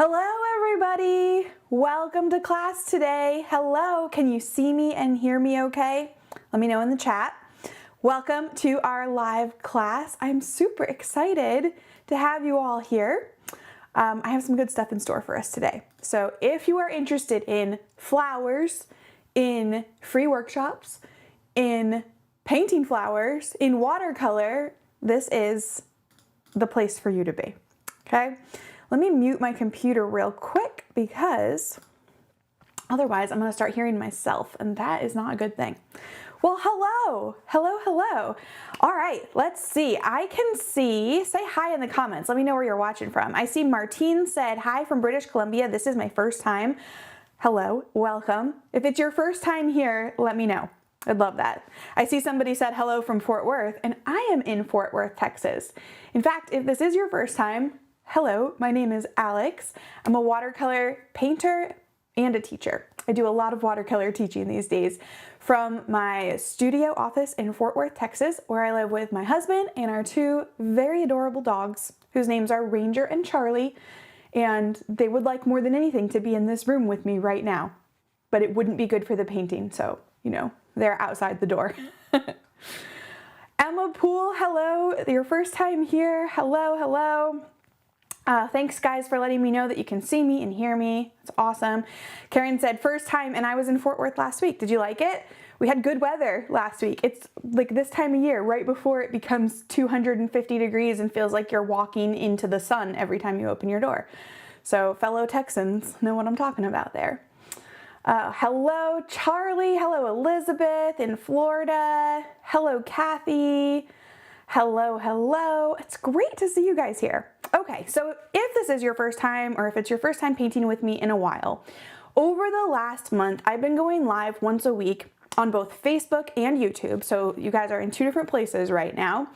Hello everybody! Welcome to class today. Hello, can you see me and hear me okay? Let me know in the chat. Welcome to our live class. I'm super excited to have you all here. I have some good stuff in store for us today. So if you are interested in flowers, in free workshops, in painting flowers, in watercolor, this is the place for you to be, okay? Let me mute my computer real quick because otherwise I'm going to start hearing myself, and that is not a good thing. Well, hello. All right, let's see. I can see, say hi in the comments. Let me know where you're watching from. I see Martine said, hi from British Columbia. This is my first time. Hello, welcome. If it's your first time here, let me know. I'd love that. I see somebody said hello from Fort Worth, and I am in Fort Worth, Texas. In fact, if this is your first time, hello, my name is Alex. I'm a watercolor painter and a teacher. I do a lot of watercolor teaching these days from my studio office in Fort Worth, Texas, where I live with my husband and our two very adorable dogs, whose names are Ranger and Charlie, and they would like more than anything to be in this room with me right now, but it wouldn't be good for the painting, so, you know, they're outside the door. Emma Poole, hello, your first time here, hello. Thanks guys for letting me know that you can see me and hear me. It's awesome. Karen said first time, and I was in Fort Worth last week. Did you like it? We had good weather last week. It's like this time of year, right before it becomes 250 degrees and feels like you're walking into the sun every time you open your door. So fellow Texans know what I'm talking about there. Hello Charlie, hello Elizabeth in Florida, hello Kathy. Hello. It's great to see you guys here. Okay, so if this is your first time or if it's your first time painting with me in a while, over the last month, I've been going live once a week on both Facebook and YouTube. So you guys are in two different places right now.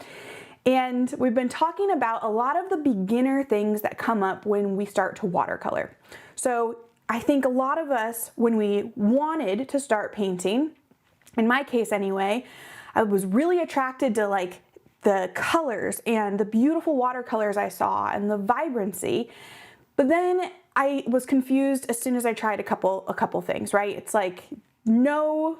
And we've been talking about a lot of the beginner things that come up when we start to watercolor. So I think a lot of us, when we wanted to start painting, in my case anyway, I was really attracted to like the colors and the beautiful watercolors I saw and the vibrancy. But then I was confused as soon as I tried a couple things, right? It's like no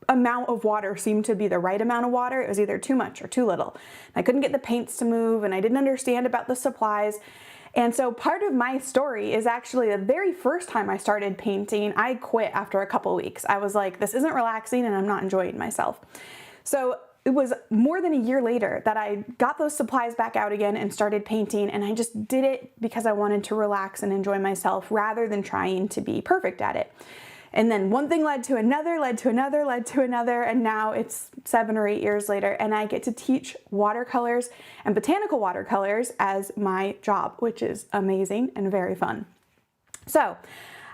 amount of water seemed to be the right amount of water. It was either too much or too little. I couldn't get the paints to move, and I didn't understand about the supplies. And so part of my story is actually the very first time I started painting, I quit after a couple weeks. I was like, this isn't relaxing and I'm not enjoying myself. So it was more than a year later that I got those supplies back out again and started painting, and I just did it because I wanted to relax and enjoy myself rather than trying to be perfect at it. And then one thing led to another, and now it's 7 or 8 years later, and I get to teach watercolors and botanical watercolors as my job, which is amazing and very fun. So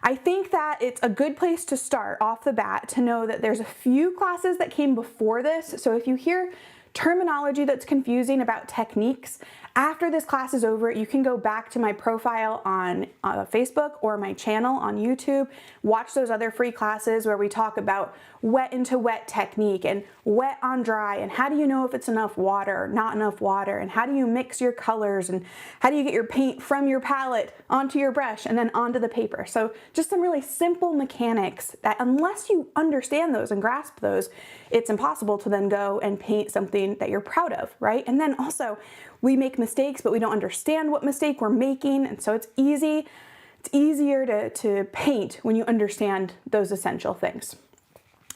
I think that it's a good place to start off the bat to know that there's a few classes that came before this. So if you hear terminology that's confusing about techniques, after this class is over, you can go back to my profile on Facebook or my channel on YouTube. Watch those other free classes where we talk about wet into wet technique and wet on dry, and how do you know if it's enough water or not enough water, and how do you mix your colors, and how do you get your paint from your palette onto your brush and then onto the paper. So just some really simple mechanics that unless you understand those and grasp those, it's impossible to then go and paint something that you're proud of, right? And then also we make mistakes, but we don't understand what mistake we're making. And so it's easier to paint when you understand those essential things.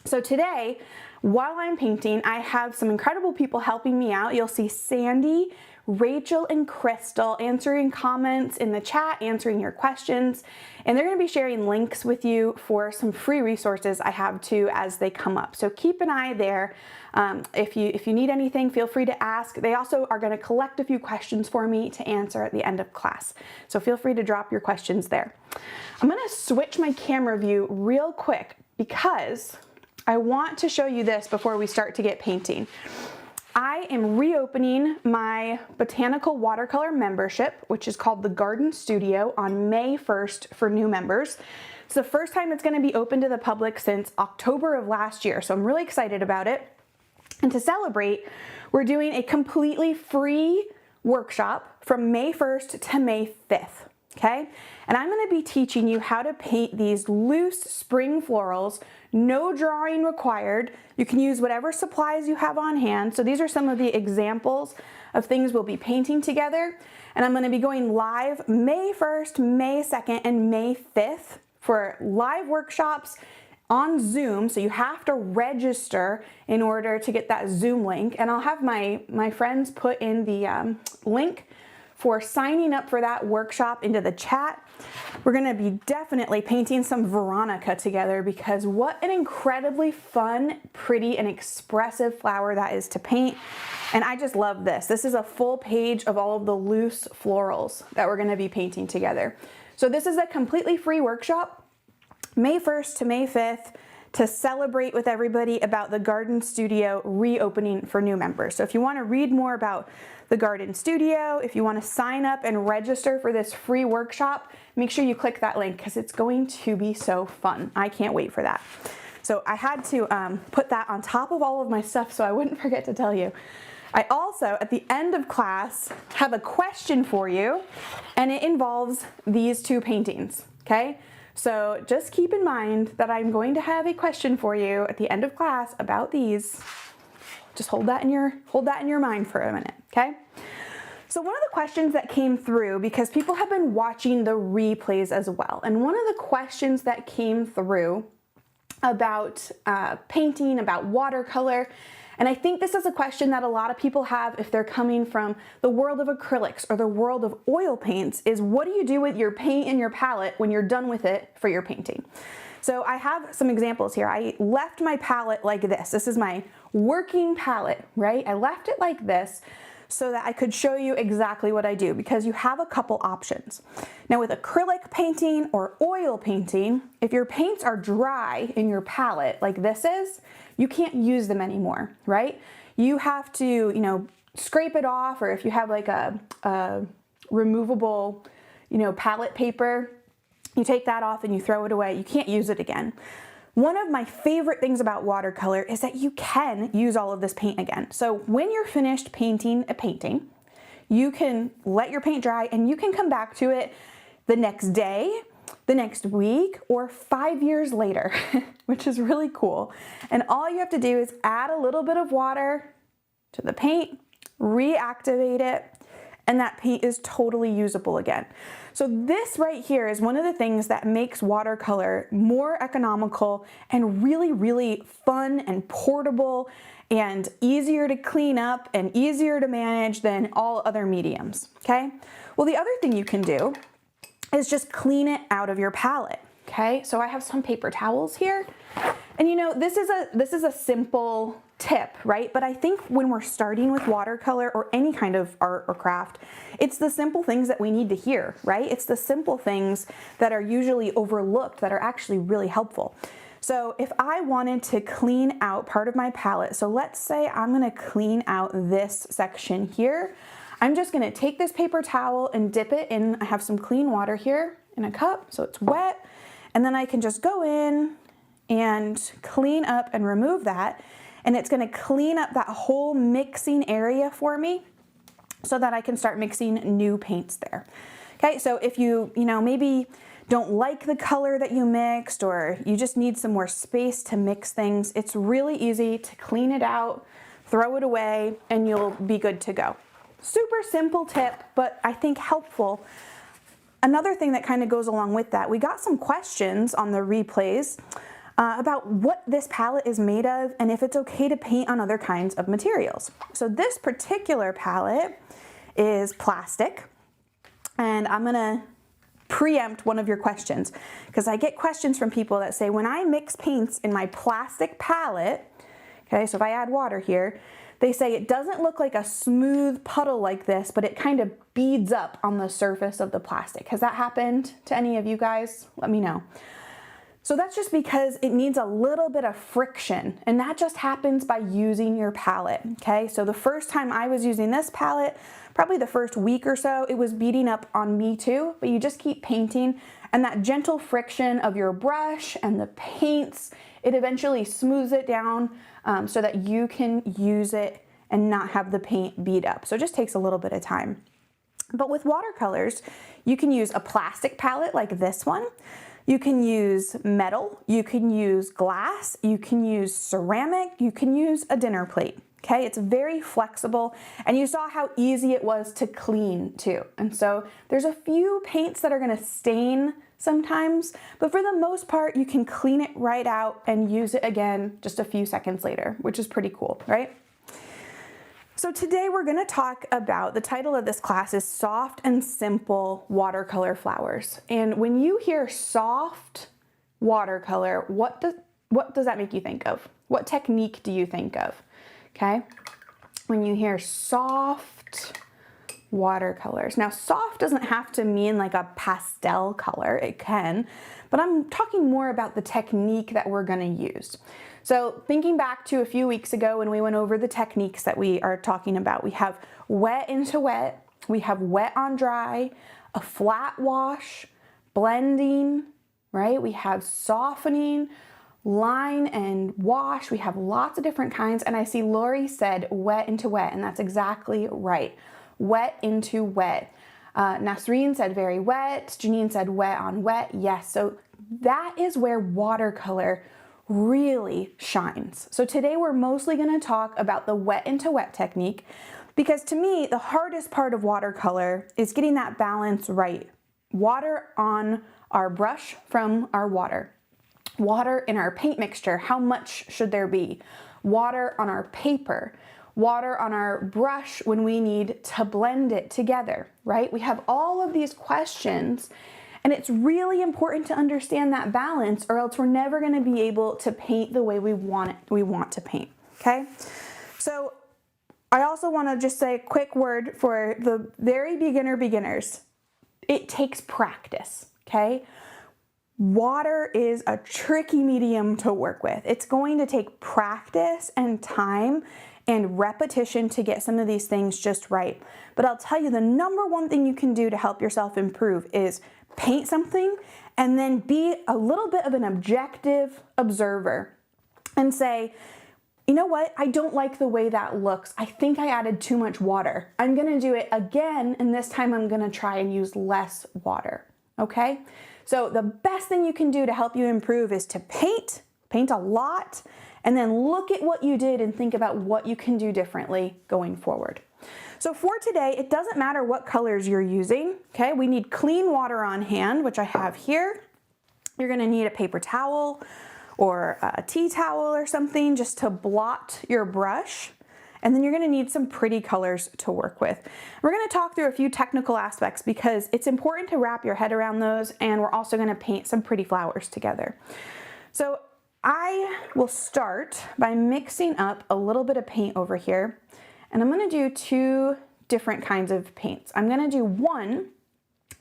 So today, while I'm painting, I have some incredible people helping me out. You'll see Sandy, Rachel, and Crystal answering comments in the chat, answering your questions, and they're going to be sharing links with you for some free resources I have too as they come up. So keep an eye there. If you need anything, feel free to ask. They also are going to collect a few questions for me to answer at the end of class. So feel free to drop your questions there. I'm going to switch my camera view real quick because I want to show you this before we start to get painting. I am reopening my botanical watercolor membership, which is called the Garden Studio, on May 1st for new members. It's the first time it's going to be open to the public since October of last year, so I'm really excited about it. And to celebrate, we're doing a completely free workshop from May 1st to May 5th. okay? And I'm gonna be teaching you how to paint these loose spring florals, no drawing required. You can use whatever supplies you have on hand. So these are some of the examples of things we'll be painting together. And I'm gonna be going live May 1st, May 2nd, and May 5th for live workshops on Zoom. So you have to register in order to get that Zoom link. And I'll have my friends put in the link for signing up for that workshop into the chat. We're gonna be definitely painting some Veronica together because what an incredibly fun, pretty, and expressive flower that is to paint. And I just love this. This is a full page of all of the loose florals that we're gonna be painting together. So this is a completely free workshop, May 1st to May 5th, to celebrate with everybody about the Garden Studio reopening for new members. So if you wanna read more about the Garden Studio, if you wanna sign up and register for this free workshop, make sure you click that link because it's going to be so fun. I can't wait for that. So I had to put that on top of all of my stuff so I wouldn't forget to tell you. I also, at the end of class, have a question for you, and it involves these two paintings, okay? So just keep in mind that I'm going to have a question for you at the end of class about these. Just hold that in your mind for a minute, okay? So one of the questions that came through, because people have been watching the replays as well, and one of the questions that came through about painting, about watercolor, and I think this is a question that a lot of people have if they're coming from the world of acrylics or the world of oil paints, is what do you do with your paint and your palette when you're done with it for your painting? So I have some examples here. I left my palette like this. This is my working palette, right? I left it like this so that I could show you exactly what I do, because you have a couple options. Now with acrylic painting or oil painting, if your paints are dry in your palette like this is, you can't use them anymore, right? You have to, scrape it off, or if you have like a removable, palette paper, you take that off and you throw it away. You can't use it again. One of my favorite things about watercolor is that you can use all of this paint again. So when you're finished painting a painting, you can let your paint dry and you can come back to it the next day, the next week, or 5 years later, which is really cool. And all you have to do is add a little bit of water to the paint, reactivate it, and that paint is totally usable again. So this right here is one of the things that makes watercolor more economical and really, really fun and portable and easier to clean up and easier to manage than all other mediums, okay? Well, the other thing you can do is just clean it out of your palette, okay? So I have some paper towels here, and this is a simple tip, right? But I think when we're starting with watercolor or any kind of art or craft, it's the simple things that we need to hear, right? It's the simple things that are usually overlooked that are actually really helpful. So if I wanted to clean out part of my palette, so let's say I'm gonna clean out this section here, I'm just gonna take this paper towel and dip it in. I have some clean water here in a cup, so it's wet, and then I can just go in and clean up and remove that. And it's gonna clean up that whole mixing area for me so that I can start mixing new paints there. Okay, so if you maybe don't like the color that you mixed, or you just need some more space to mix things, it's really easy to clean it out, throw it away, and you'll be good to go. Super simple tip, but I think helpful. Another thing that kind of goes along with that, we got some questions on the replays about what this palette is made of and if it's okay to paint on other kinds of materials. So this particular palette is plastic, and I'm gonna preempt one of your questions because I get questions from people that say, when I mix paints in my plastic palette, okay, so if I add water here, they say it doesn't look like a smooth puddle like this, but it kind of beads up on the surface of the plastic. Has that happened to any of you guys? Let me know. So that's just because it needs a little bit of friction, and that just happens by using your palette, okay? So the first time I was using this palette, probably the first week or so, it was beating up on me too, but you just keep painting, and that gentle friction of your brush and the paints, it eventually smooths it down so that you can use it and not have the paint bead up. So it just takes a little bit of time. But with watercolors, you can use a plastic palette like this one. You can use metal, you can use glass, you can use ceramic, you can use a dinner plate. Okay, it's very flexible, and you saw how easy it was to clean too. And so there's a few paints that are gonna stain sometimes, but for the most part, you can clean it right out and use it again just a few seconds later, which is pretty cool, right? So today we're gonna talk about, the title of this class is Soft and Simple Watercolor Flowers. And when you hear soft watercolor, what does that make you think of? What technique do you think of? Okay, when you hear soft watercolors. Now, soft doesn't have to mean like a pastel color, it can, but I'm talking more about the technique that we're gonna use. So thinking back to a few weeks ago when we went over the techniques that we are talking about, we have wet into wet, we have wet on dry, a flat wash, blending, right? We have softening, line and wash. We have lots of different kinds, and I see Lori said wet into wet, and that's exactly right. Wet into wet. Nasreen said very wet. Janine said wet on wet. Yes, so that is where watercolor really shines. So today we're mostly going to talk about the wet into wet technique, because to me the hardest part of watercolor is getting that balance right. Water on our brush from our water. Water in our paint mixture, how much should there be? Water on our paper, water on our brush when we need to blend it together, right? We have all of these questions, and it's really important to understand that balance, or else we're never going to be able to paint the way we want to paint, okay? So I also want to just say a quick word for the very beginners. It takes practice, okay? Water is a tricky medium to work with. It's going to take practice and time and repetition to get some of these things just right. But I'll tell you, the number one thing you can do to help yourself improve is paint something and then be a little bit of an objective observer and say, you know what, I don't like the way that looks. I think I added too much water. I'm gonna do it again, and this time I'm gonna try and use less water, okay? So the best thing you can do to help you improve is to paint a lot, and then look at what you did and think about what you can do differently going forward. So for today, it doesn't matter what colors you're using, okay? We need clean water on hand, which I have here. You're gonna need a paper towel or a tea towel or something just to blot your brush. And then you're gonna need some pretty colors to work with. We're gonna talk through a few technical aspects because it's important to wrap your head around those, and we're also gonna paint some pretty flowers together. So I will start by mixing up a little bit of paint over here, and I'm gonna do two different kinds of paints. I'm gonna do one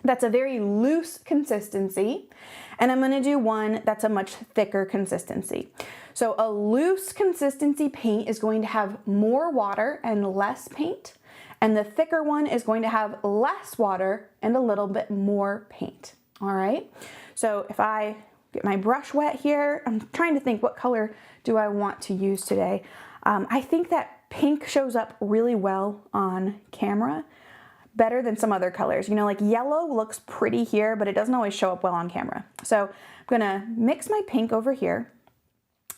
that's a very loose consistency, and I'm gonna do one that's a much thicker consistency. So a loose consistency paint is going to have more water and less paint, and the thicker one is going to have less water and a little bit more paint, all right? So if I get my brush wet here, I'm trying to think what color do I want to use today. I think that pink shows up really well on camera, better than some other colors. You know, like yellow looks pretty here, but it doesn't always show up well on camera. So I'm gonna mix my pink over here.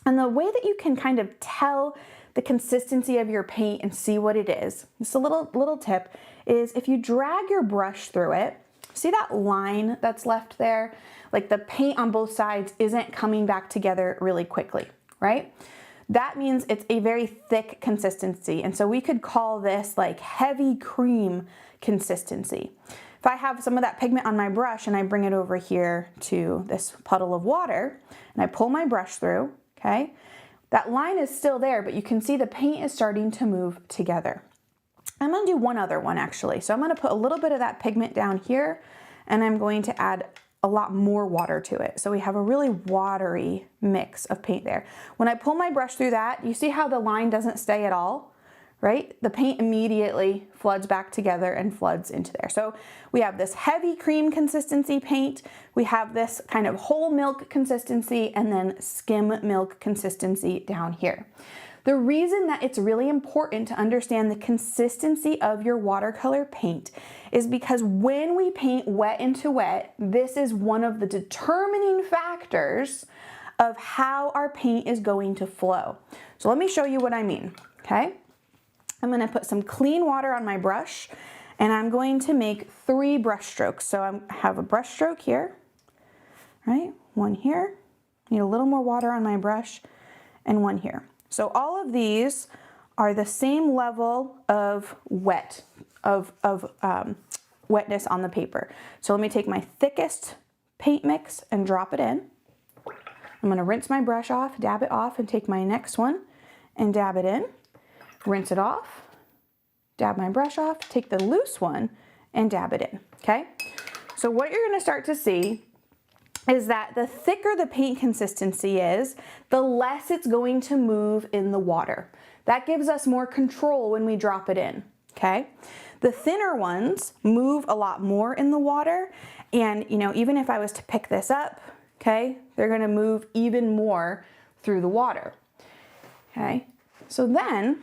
And the way that you can kind of tell the consistency of your paint and see what it is, just a little tip, is if you drag your brush through it, see that line that's left there? Like the paint on both sides isn't coming back together really quickly, right? That means it's a very thick consistency. And so we could call this like heavy cream consistency. If I have some of that pigment on my brush and I bring it over here to this puddle of water and I pull my brush through, okay, that line is still there, but you can see the paint is starting to move together. I'm gonna do one other one actually. So I'm gonna put a little bit of that pigment down here, and I'm going to add a lot more water to it. So we have a really watery mix of paint there. When I pull my brush through that, you see how the line doesn't stay at all, right? The paint immediately floods back together and floods into there. So we have this heavy cream consistency paint, we have this kind of whole milk consistency, and then skim milk consistency down here. The reason that it's really important to understand the consistency of your watercolor paint is because when we paint wet into wet, this is one of the determining factors of how our paint is going to flow. So let me show you what I mean, okay? I'm gonna put some clean water on my brush and I'm going to make 3 brush strokes. So I have a brush stroke here, right? One here, need a little more water on my brush, and one here. So all of these are the same level of wetness on the paper. So let me take my thickest paint mix and drop it in. I'm gonna rinse my brush off, dab it off, and take my next one and dab it in. Rinse it off, dab my brush off, take the loose one and dab it in, okay? So what you're gonna start to see is that the thicker the paint consistency is, the less it's going to move in the water. That gives us more control when we drop it in, okay? The thinner ones move a lot more in the water, and you know, even if I was to pick this up, okay, they're gonna move even more through the water, okay? So then,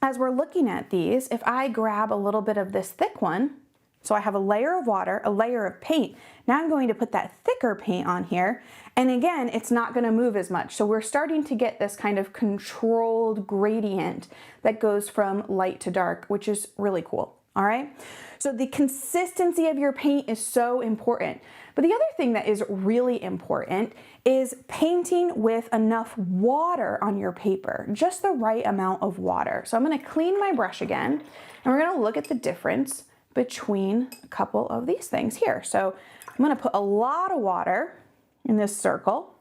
as we're looking at these, if I grab a little bit of this thick one, so I have a layer of water, a layer of paint. Now I'm going to put that thicker paint on here. And again, it's not gonna move as much. So we're starting to get this kind of controlled gradient that goes from light to dark, which is really cool, all right? So the consistency of your paint is so important. But the other thing that is really important is painting with enough water on your paper, just the right amount of water. So I'm gonna clean my brush again, and we're gonna look at the difference between a couple of these things here. So I'm gonna put a lot of water in this circle,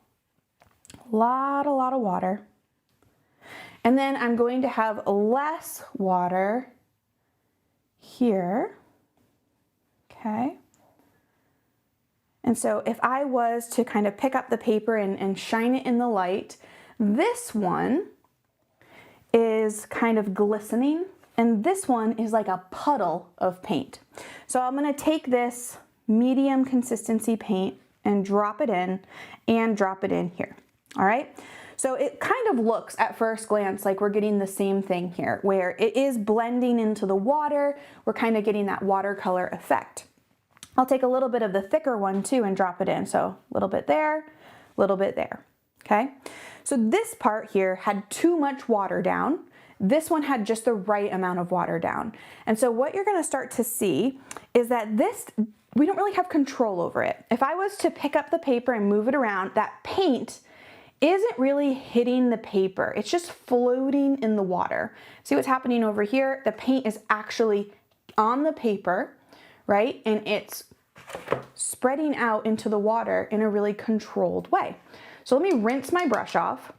a lot of water. And then I'm going to have less water here, okay? And so if I was to kind of pick up the paper and shine it in the light, this one is kind of glistening, and this one is like a puddle of paint. So I'm gonna take this medium consistency paint and drop it in here, all right? So it kind of looks at first glance like we're getting the same thing here, where it is blending into the water, we're kind of getting that watercolor effect. I'll take a little bit of the thicker one too and drop it in. So a little bit there, okay? So this part here had too much water down. This one had just the right amount of water down. And so what you're gonna start to see is that this, we don't really have control over it. If I was to pick up the paper and move it around, that paint isn't really hitting the paper. It's just floating in the water. See what's happening over here? The paint is actually on the paper, right? And it's spreading out into the water in a really controlled way. So let me rinse my brush off.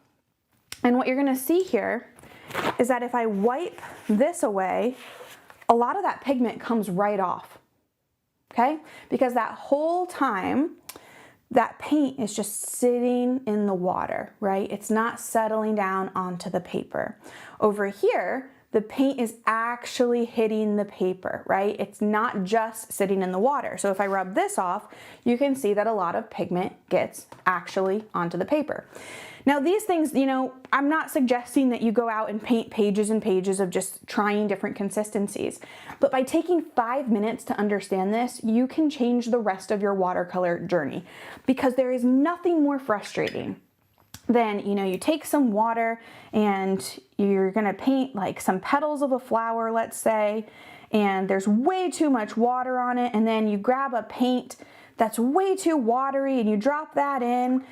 And what you're gonna see here is that if I wipe this away, a lot of that pigment comes right off, okay? Because that whole time, that paint is just sitting in the water, right? It's not settling down onto the paper. Over here, the paint is actually hitting the paper, right? It's not just sitting in the water. So if I rub this off, you can see that a lot of pigment gets actually onto the paper. Now these things, you know, I'm not suggesting that you go out and paint pages and pages of just trying different consistencies, but by taking 5 minutes to understand this, you can change the rest of your watercolor journey, because there is nothing more frustrating than, you know, you take some water and you're gonna paint like some petals of a flower, let's say, and there's way too much water on it, and then you grab a paint that's way too watery and you drop that in,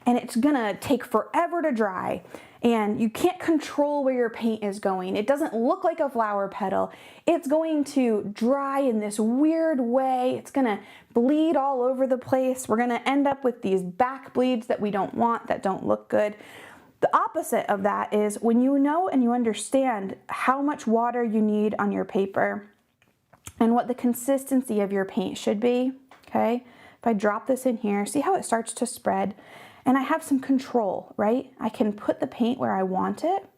and it's gonna take forever to dry, and you can't control where your paint is going. It doesn't look like a flower petal. It's going to dry in this weird way. It's gonna bleed all over the place. We're gonna end up with these back bleeds that we don't want, that don't look good. The opposite of that is when you know and you understand how much water you need on your paper and what the consistency of your paint should be, okay? If I drop this in here, see how it starts to spread? And I have some control, right? I can put the paint where I want it.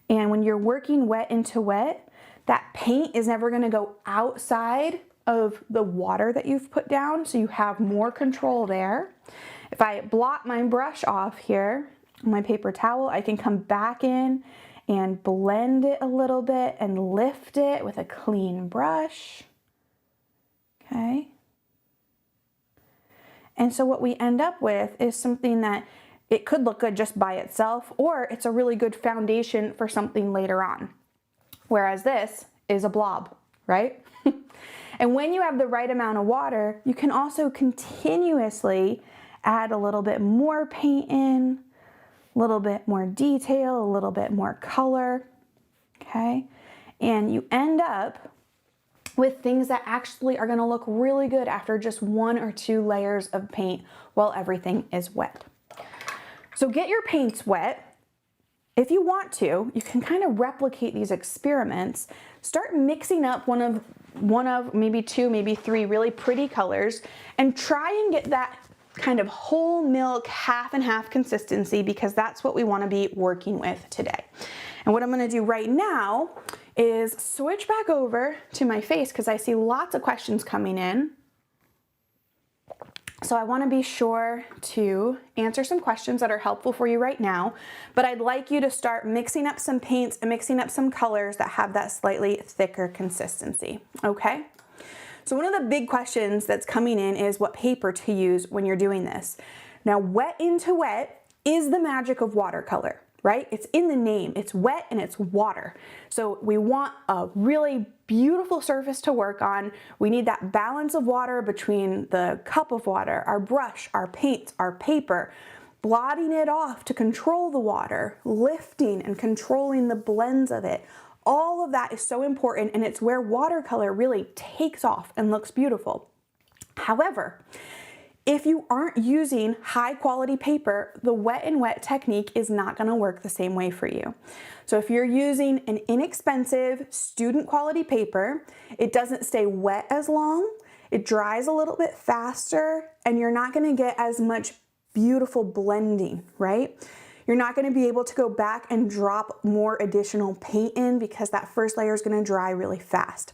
And when you're working wet into wet, that paint is never gonna go outside of the water that you've put down, so you have more control there. If I blot my brush off here on my paper towel. I can come back in and blend it a little bit and lift it with a clean brush. Okay. And so what we end up with is something that it could look good just by itself, or it's a really good foundation for something later on. Whereas this is a blob, right? And when you have the right amount of water, you can also continuously add a little bit more paint in, a little bit more detail, a little bit more color, okay? And you end up with things that actually are gonna look really good after just 1 or 2 layers of paint while everything is wet. So get your paints wet. If you want to, you can kind of replicate these experiments. Start mixing up one of maybe 2, maybe 3 really pretty colors and try and get that kind of whole milk half and half consistency, because that's what we want to be working with today. And what I'm going to do right now is switch back over to my face because I see lots of questions coming in. So I want to be sure to answer some questions that are helpful for you right now, but I'd like you to start mixing up some paints and mixing up some colors that have that slightly thicker consistency, okay? So one of the big questions that's coming in is what paper to use when you're doing this. Now, wet into wet is the magic of watercolor, right? It's in the name, it's wet and it's water. So we want a really beautiful surface to work on. We need that balance of water between the cup of water, our brush, our paint, our paper, blotting it off to control the water, lifting and controlling the blends of it. All of that is so important, and it's where watercolor really takes off and looks beautiful. However, if you aren't using high quality paper, the wet and wet technique is not going to work the same way for you. So if you're using an inexpensive student quality paper, it doesn't stay wet as long, it dries a little bit faster, and you're not going to get as much beautiful blending, right? You're not going to be able to go back and drop more additional paint in because that first layer is going to dry really fast.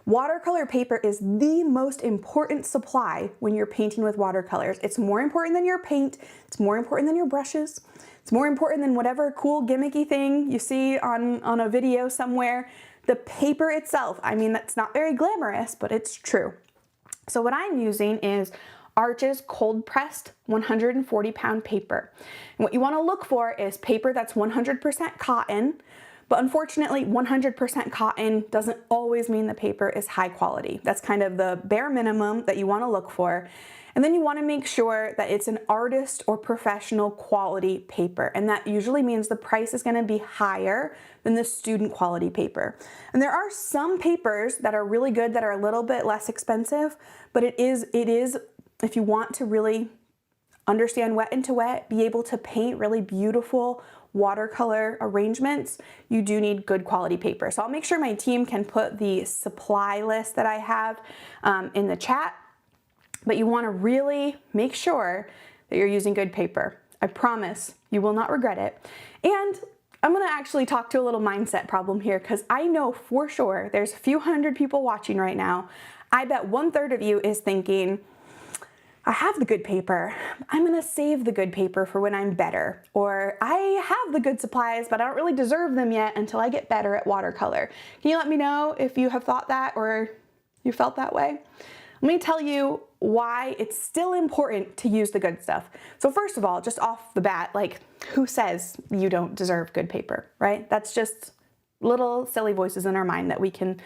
Watercolor paper is the most important supply when you're painting with watercolors. It's more important than your paint. It's more important than your brushes. It's more important than whatever cool gimmicky thing you see on a video somewhere. The paper itself, I mean, that's not very glamorous, but it's true. So what I'm using is Arch's cold pressed 140 pound paper. And what you want to look for is paper that's 100% cotton, but unfortunately 100% cotton doesn't always mean the paper is high quality. That's kind of the bare minimum that you want to look for. And then you want to make sure that it's an artist or professional quality paper. And that usually means the price is going to be higher than the student quality paper. And there are some papers that are really good that are a little bit less expensive, but it is if you want to really understand wet into wet, be able to paint really beautiful watercolor arrangements, you do need good quality paper. So I'll make sure my team can put the supply list that I have in the chat, but you want to really make sure that you're using good paper. I promise you will not regret it. And I'm going to actually talk to a little mindset problem here, because I know for sure there's a few hundred people watching right now. I bet 1/3 of you is thinking, I have the good paper, I'm gonna save the good paper for when I'm better. Or I have the good supplies, but I don't really deserve them yet until I get better at watercolor. Can you let me know if you have thought that or you felt that way? Let me tell you why it's still important to use the good stuff. So first of all, just off the bat, like, who says you don't deserve good paper, right? That's just little silly voices in our mind that we can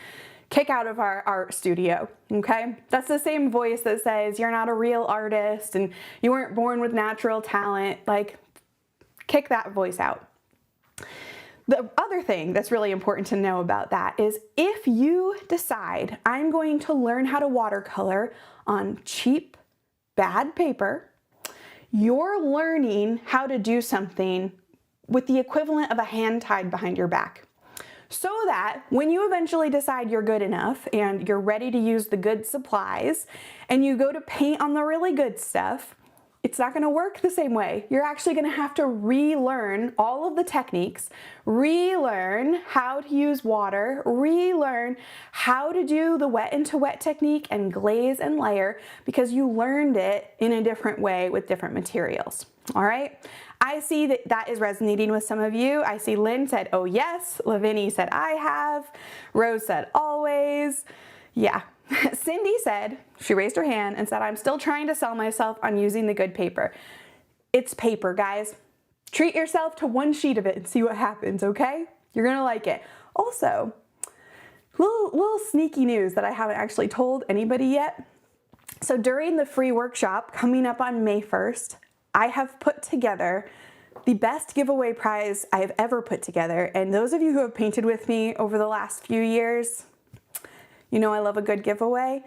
kick out of our art studio, okay? That's the same voice that says you're not a real artist and you weren't born with natural talent. Like, kick that voice out. The other thing that's really important to know about that is if you decide I'm going to learn how to watercolor on cheap, bad paper, you're learning how to do something with the equivalent of a hand tied behind your back. So that when you eventually decide you're good enough and you're ready to use the good supplies and you go to paint on the really good stuff, it's not gonna work the same way. You're actually gonna have to relearn all of the techniques, relearn how to use water, relearn how to do the wet into wet technique and glaze and layer, because you learned it in a different way with different materials, all right? I see that that is resonating with some of you. I see Lynn said, oh yes. Lavinie said, I have. Rose said, always. Yeah. Cindy said, she raised her hand and said, I'm still trying to sell myself on using the good paper. It's paper, guys. Treat yourself to one sheet of it and see what happens, okay? You're gonna like it. Also, little sneaky news that I haven't actually told anybody yet. So during the free workshop coming up on May 1st, I have put together the best giveaway prize I have ever put together. And those of you who have painted with me over the last few years, you know I love a good giveaway.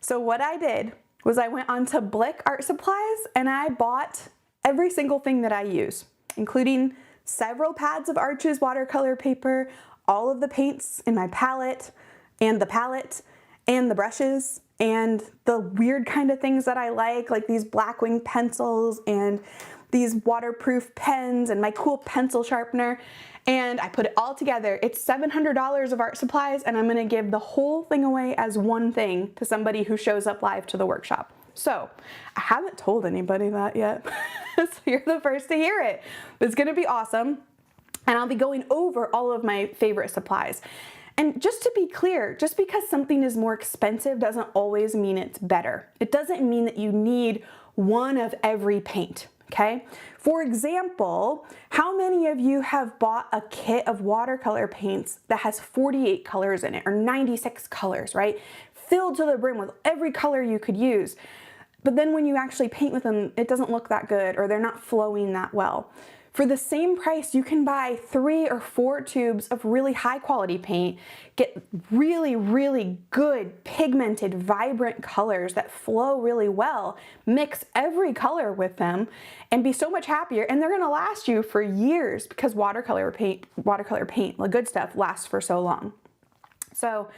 So what I did was I went onto Blick Art Supplies and I bought every single thing that I use, including several pads of Arches watercolor paper, all of the paints in my palette, and the brushes, and the weird kind of things that I like these black wing pencils and these waterproof pens and my cool pencil sharpener. And I put it all together. It's $700 of art supplies, and I'm gonna give the whole thing away as one thing to somebody who shows up live to the workshop. So I haven't told anybody that yet. So you're the first to hear it. It's gonna be awesome. And I'll be going over all of my favorite supplies. And just to be clear, just because something is more expensive doesn't always mean it's better. It doesn't mean that you need one of every paint. Okay. For example, how many of you have bought a kit of watercolor paints that has 48 colors in it, or 96 colors, right? Filled to the brim with every color you could use. But then when you actually paint with them, it doesn't look that good, or they're not flowing that well. For the same price, you can buy 3 or 4 tubes of really high quality paint, get really, really good pigmented, vibrant colors that flow really well, mix every color with them, and be so much happier. And they're gonna last you for years because watercolor paint, the good stuff, lasts for so long. So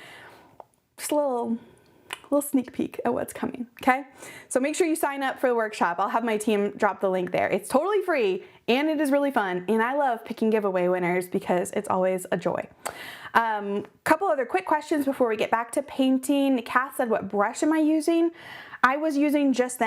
just a little sneak peek at what's coming, okay? So make sure you sign up for the workshop. I'll have my team drop the link there. It's totally free and it is really fun. And I love picking giveaway winners because it's always a joy. Couple other quick questions before we get back to painting. Kath said, what brush am I using? I was using just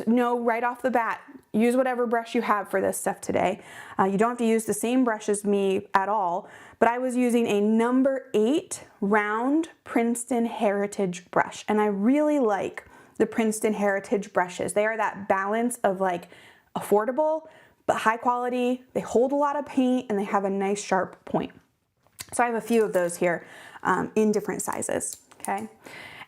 know right off the bat, use whatever brush you have for this stuff today. You don't have to use the same brush as me at all, but I was using a number 8 round Princeton Heritage brush. And I really like the Princeton Heritage brushes. They are that balance of like affordable, but high quality. They hold a lot of paint and they have a nice sharp point. So I have a few of those here in different sizes, okay?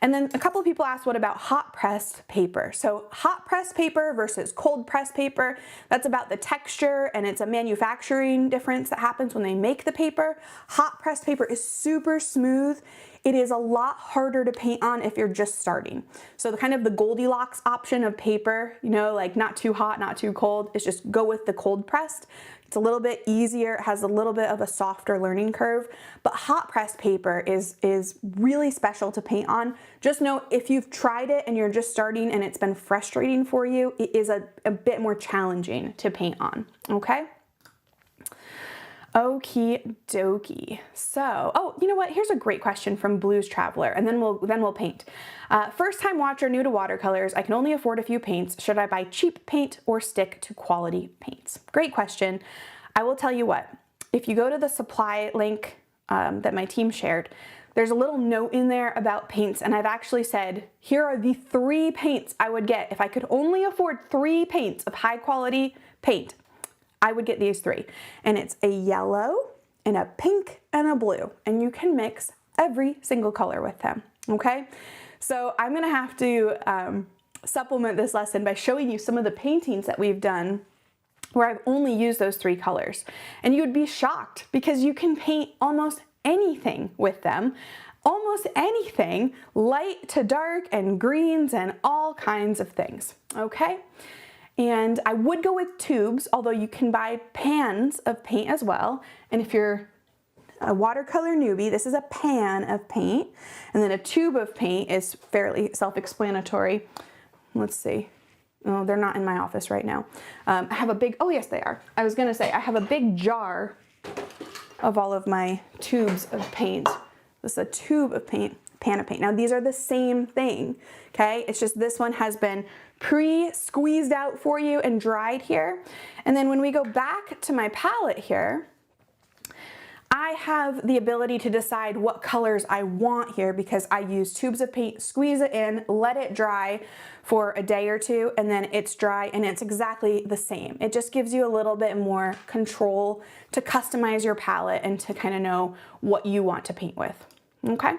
And then a couple of people asked, what about hot pressed paper? So hot pressed paper versus cold pressed paper, that's about the texture, and it's a manufacturing difference that happens when they make the paper. Hot pressed paper is super smooth. It is a lot harder to paint on if you're just starting. So the kind of the Goldilocks option of paper, you know, like not too hot, not too cold, is just go with the cold pressed. It's a little bit easier, it has a little bit of a softer learning curve, but hot pressed paper is really special to paint on. Just know if you've tried it and you're just starting and it's been frustrating for you, it is a bit more challenging to paint on, okay? Okie dokie. So, oh, you know what? Here's a great question from Blues Traveler, and then we'll paint. First time watcher, new to watercolors. I can only afford a few paints. Should I buy cheap paint or stick to quality paints? Great question. I will tell you what. If you go to the supply link that my team shared, there's a little note in there about paints, and I've actually said, here are the 3 paints I would get if I could only afford 3 paints of high quality paint. I would get these 3, and it's a yellow and a pink and a blue, and you can mix every single color with them, okay? So I'm gonna have to supplement this lesson by showing you some of the paintings that we've done where I've only used those 3 colors, and you would be shocked because you can paint almost anything with them, almost anything, light to dark and greens and all kinds of things, okay? And I would go with tubes, although you can buy pans of paint as well. And if you're a watercolor newbie, this is a pan of paint. And then a tube of paint is fairly self-explanatory. Let's see. Oh, they're not in my office right now. I have a big, oh yes they are. I was gonna say, I have a big jar of all of my tubes of paint. This is a tube of paint, pan of paint. Now these are the same thing, okay? It's just this one has been pre-squeezed out for you and dried here. And then when we go back to my palette here, I have the ability to decide what colors I want here because I use tubes of paint, squeeze it in, let it dry for a day or two, and then it's dry and it's exactly the same. It just gives you a little bit more control to customize your palette and to kind of know what you want to paint with, okay?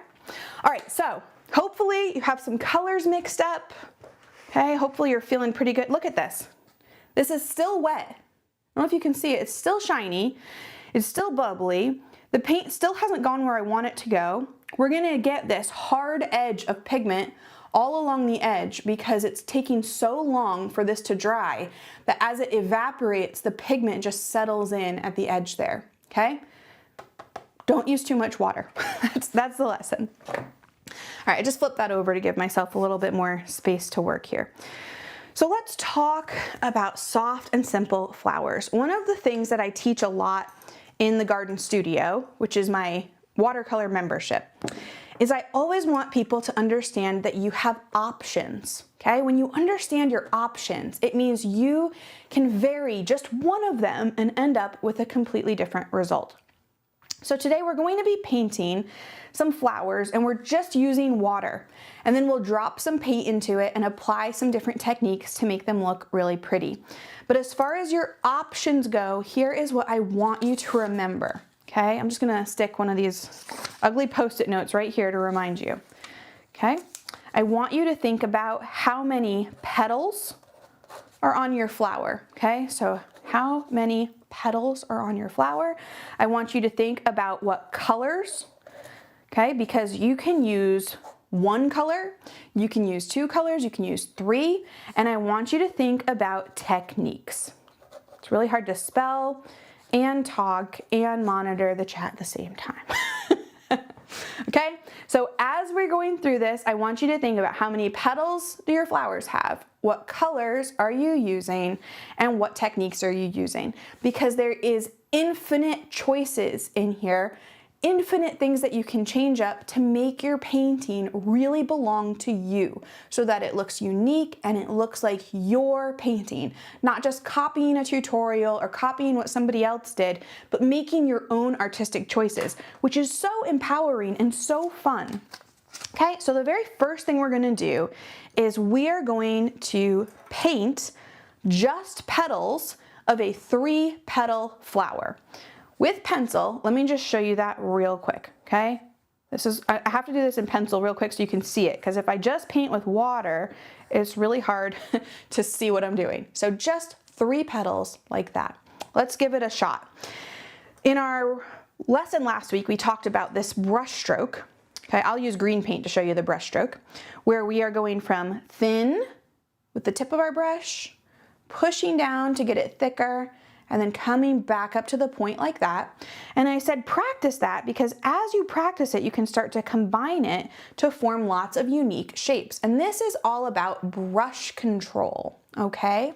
All right, so hopefully you have some colors mixed up, okay? Hopefully you're feeling pretty good. Look at this. This is still wet. I don't know if you can see it. It's still shiny. It's still bubbly. The paint still hasn't gone where I want it to go. We're gonna get this hard edge of pigment all along the edge because it's taking so long for this to dry that as it evaporates, the pigment just settles in at the edge there, okay? Don't use too much water. That's the lesson. All right, I just flipped that over to give myself a little bit more space to work here. So let's talk about soft and simple flowers. One of the things that I teach a lot in the garden studio, which is my watercolor membership, is I always want people to understand that you have options, okay? When you understand your options, it means you can vary just one of them and end up with a completely different result. So today we're going to be painting some flowers and we're just using water. And then we'll drop some paint into it and apply some different techniques to make them look really pretty. But as far as your options go, here is what I want you to remember, okay? I'm just gonna stick one of these ugly Post-it notes right here to remind you, okay? I want you to think about how many petals are on your flower, okay? So how many petals are on your flower? I want you to think about what colors, okay? Because you can use one color, you can use two colors, you can use three, and I want you to think about techniques. It's really hard to spell and talk and monitor the chat at the same time. Okay, so as we're going through this, I want you to think about how many petals do your flowers have? What colors are you using? And what techniques are you using? Because there is infinite choices in here, infinite things that you can change up to make your painting really belong to you so that it looks unique and it looks like your painting, not just copying a tutorial or copying what somebody else did, but making your own artistic choices, which is so empowering and so fun. Okay, so the very first thing we're gonna do is we are going to paint just petals of a 3-petal flower. With pencil, let me just show you that real quick, okay? I have to do this in pencil real quick so you can see it, because if I just paint with water, it's really hard to see what I'm doing. So just 3 petals like that. Let's give it a shot. In our lesson last week, we talked about this brush stroke. Okay, I'll use green paint to show you the brush stroke, where we are going from thin with the tip of our brush, pushing down to get it thicker, and then coming back up to the point like that. And I said practice that because as you practice it, you can start to combine it to form lots of unique shapes. And this is all about brush control, okay?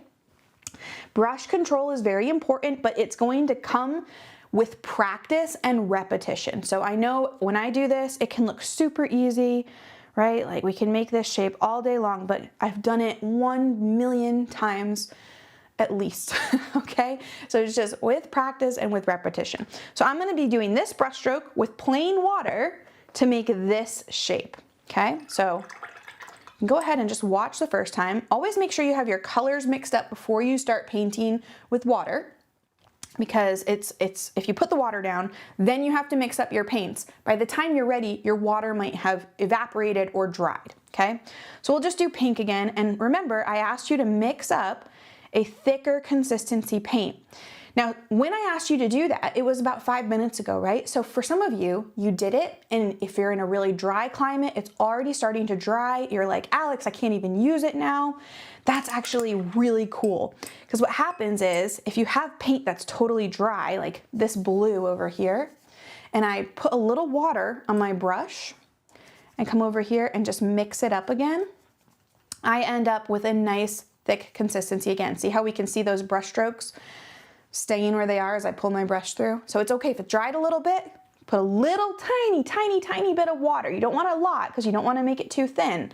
Brush control is very important, but it's going to come with practice and repetition. So I know when I do this, it can look super easy, right? Like we can make this shape all day long, but I've done it 1,000,000 times at least, okay? So it's just with practice and with repetition. So I'm gonna be doing this brush stroke with plain water to make this shape, okay? So go ahead and just watch the first time. Always make sure you have your colors mixed up before you start painting with water, because if you put the water down, then you have to mix up your paints. By the time you're ready, your water might have evaporated or dried, okay? So we'll just do pink again. And remember, I asked you to mix up a thicker consistency paint. Now, when I asked you to do that, it was about 5 minutes ago, right? So for some of you, you did it, and if you're in a really dry climate, it's already starting to dry. You're like, Alex, I can't even use it now. That's actually really cool. Because what happens is, if you have paint that's totally dry, like this blue over here, and I put a little water on my brush, and come over here and just mix it up again, I end up with a nice thick consistency again. See how we can see those brush strokes staying where they are as I pull my brush through? So it's okay if it dried a little bit, put a little tiny bit of water. You don't want a lot because you don't want to make it too thin,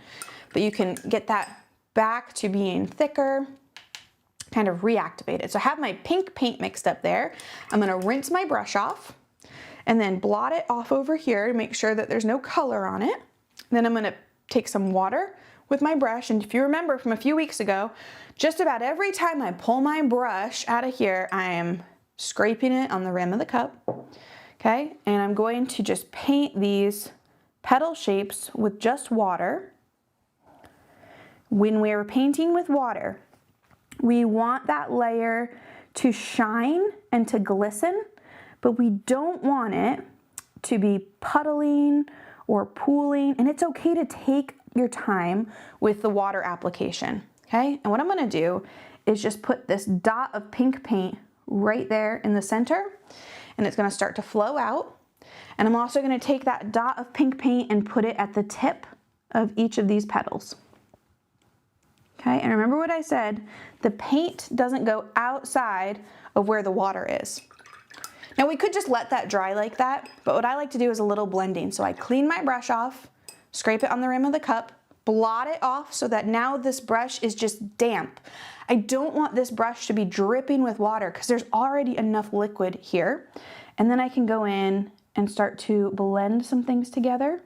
but you can get that back to being thicker, kind of reactivate it. So I have my pink paint mixed up there. I'm gonna rinse my brush off and then blot it off over here to make sure that there's no color on it. Then I'm gonna take some water with my brush, and if you remember from a few weeks ago, just about every time I pull my brush out of here, I am scraping it on the rim of the cup, okay? And I'm going to just paint these petal shapes with just water. When we're painting with water, we want that layer to shine and to glisten, but we don't want it to be puddling or pooling, and it's okay to take your time with the water application, okay? And what I'm gonna do is just put this dot of pink paint right there in the center, and it's gonna start to flow out. And I'm also gonna take that dot of pink paint and put it at the tip of each of these petals. Okay, and remember what I said, the paint doesn't go outside of where the water is. Now we could just let that dry like that, but what I like to do is a little blending. So I clean my brush off, scrape it on the rim of the cup, blot it off so that now this brush is just damp. I don't want this brush to be dripping with water because there's already enough liquid here. And then I can go in and start to blend some things together,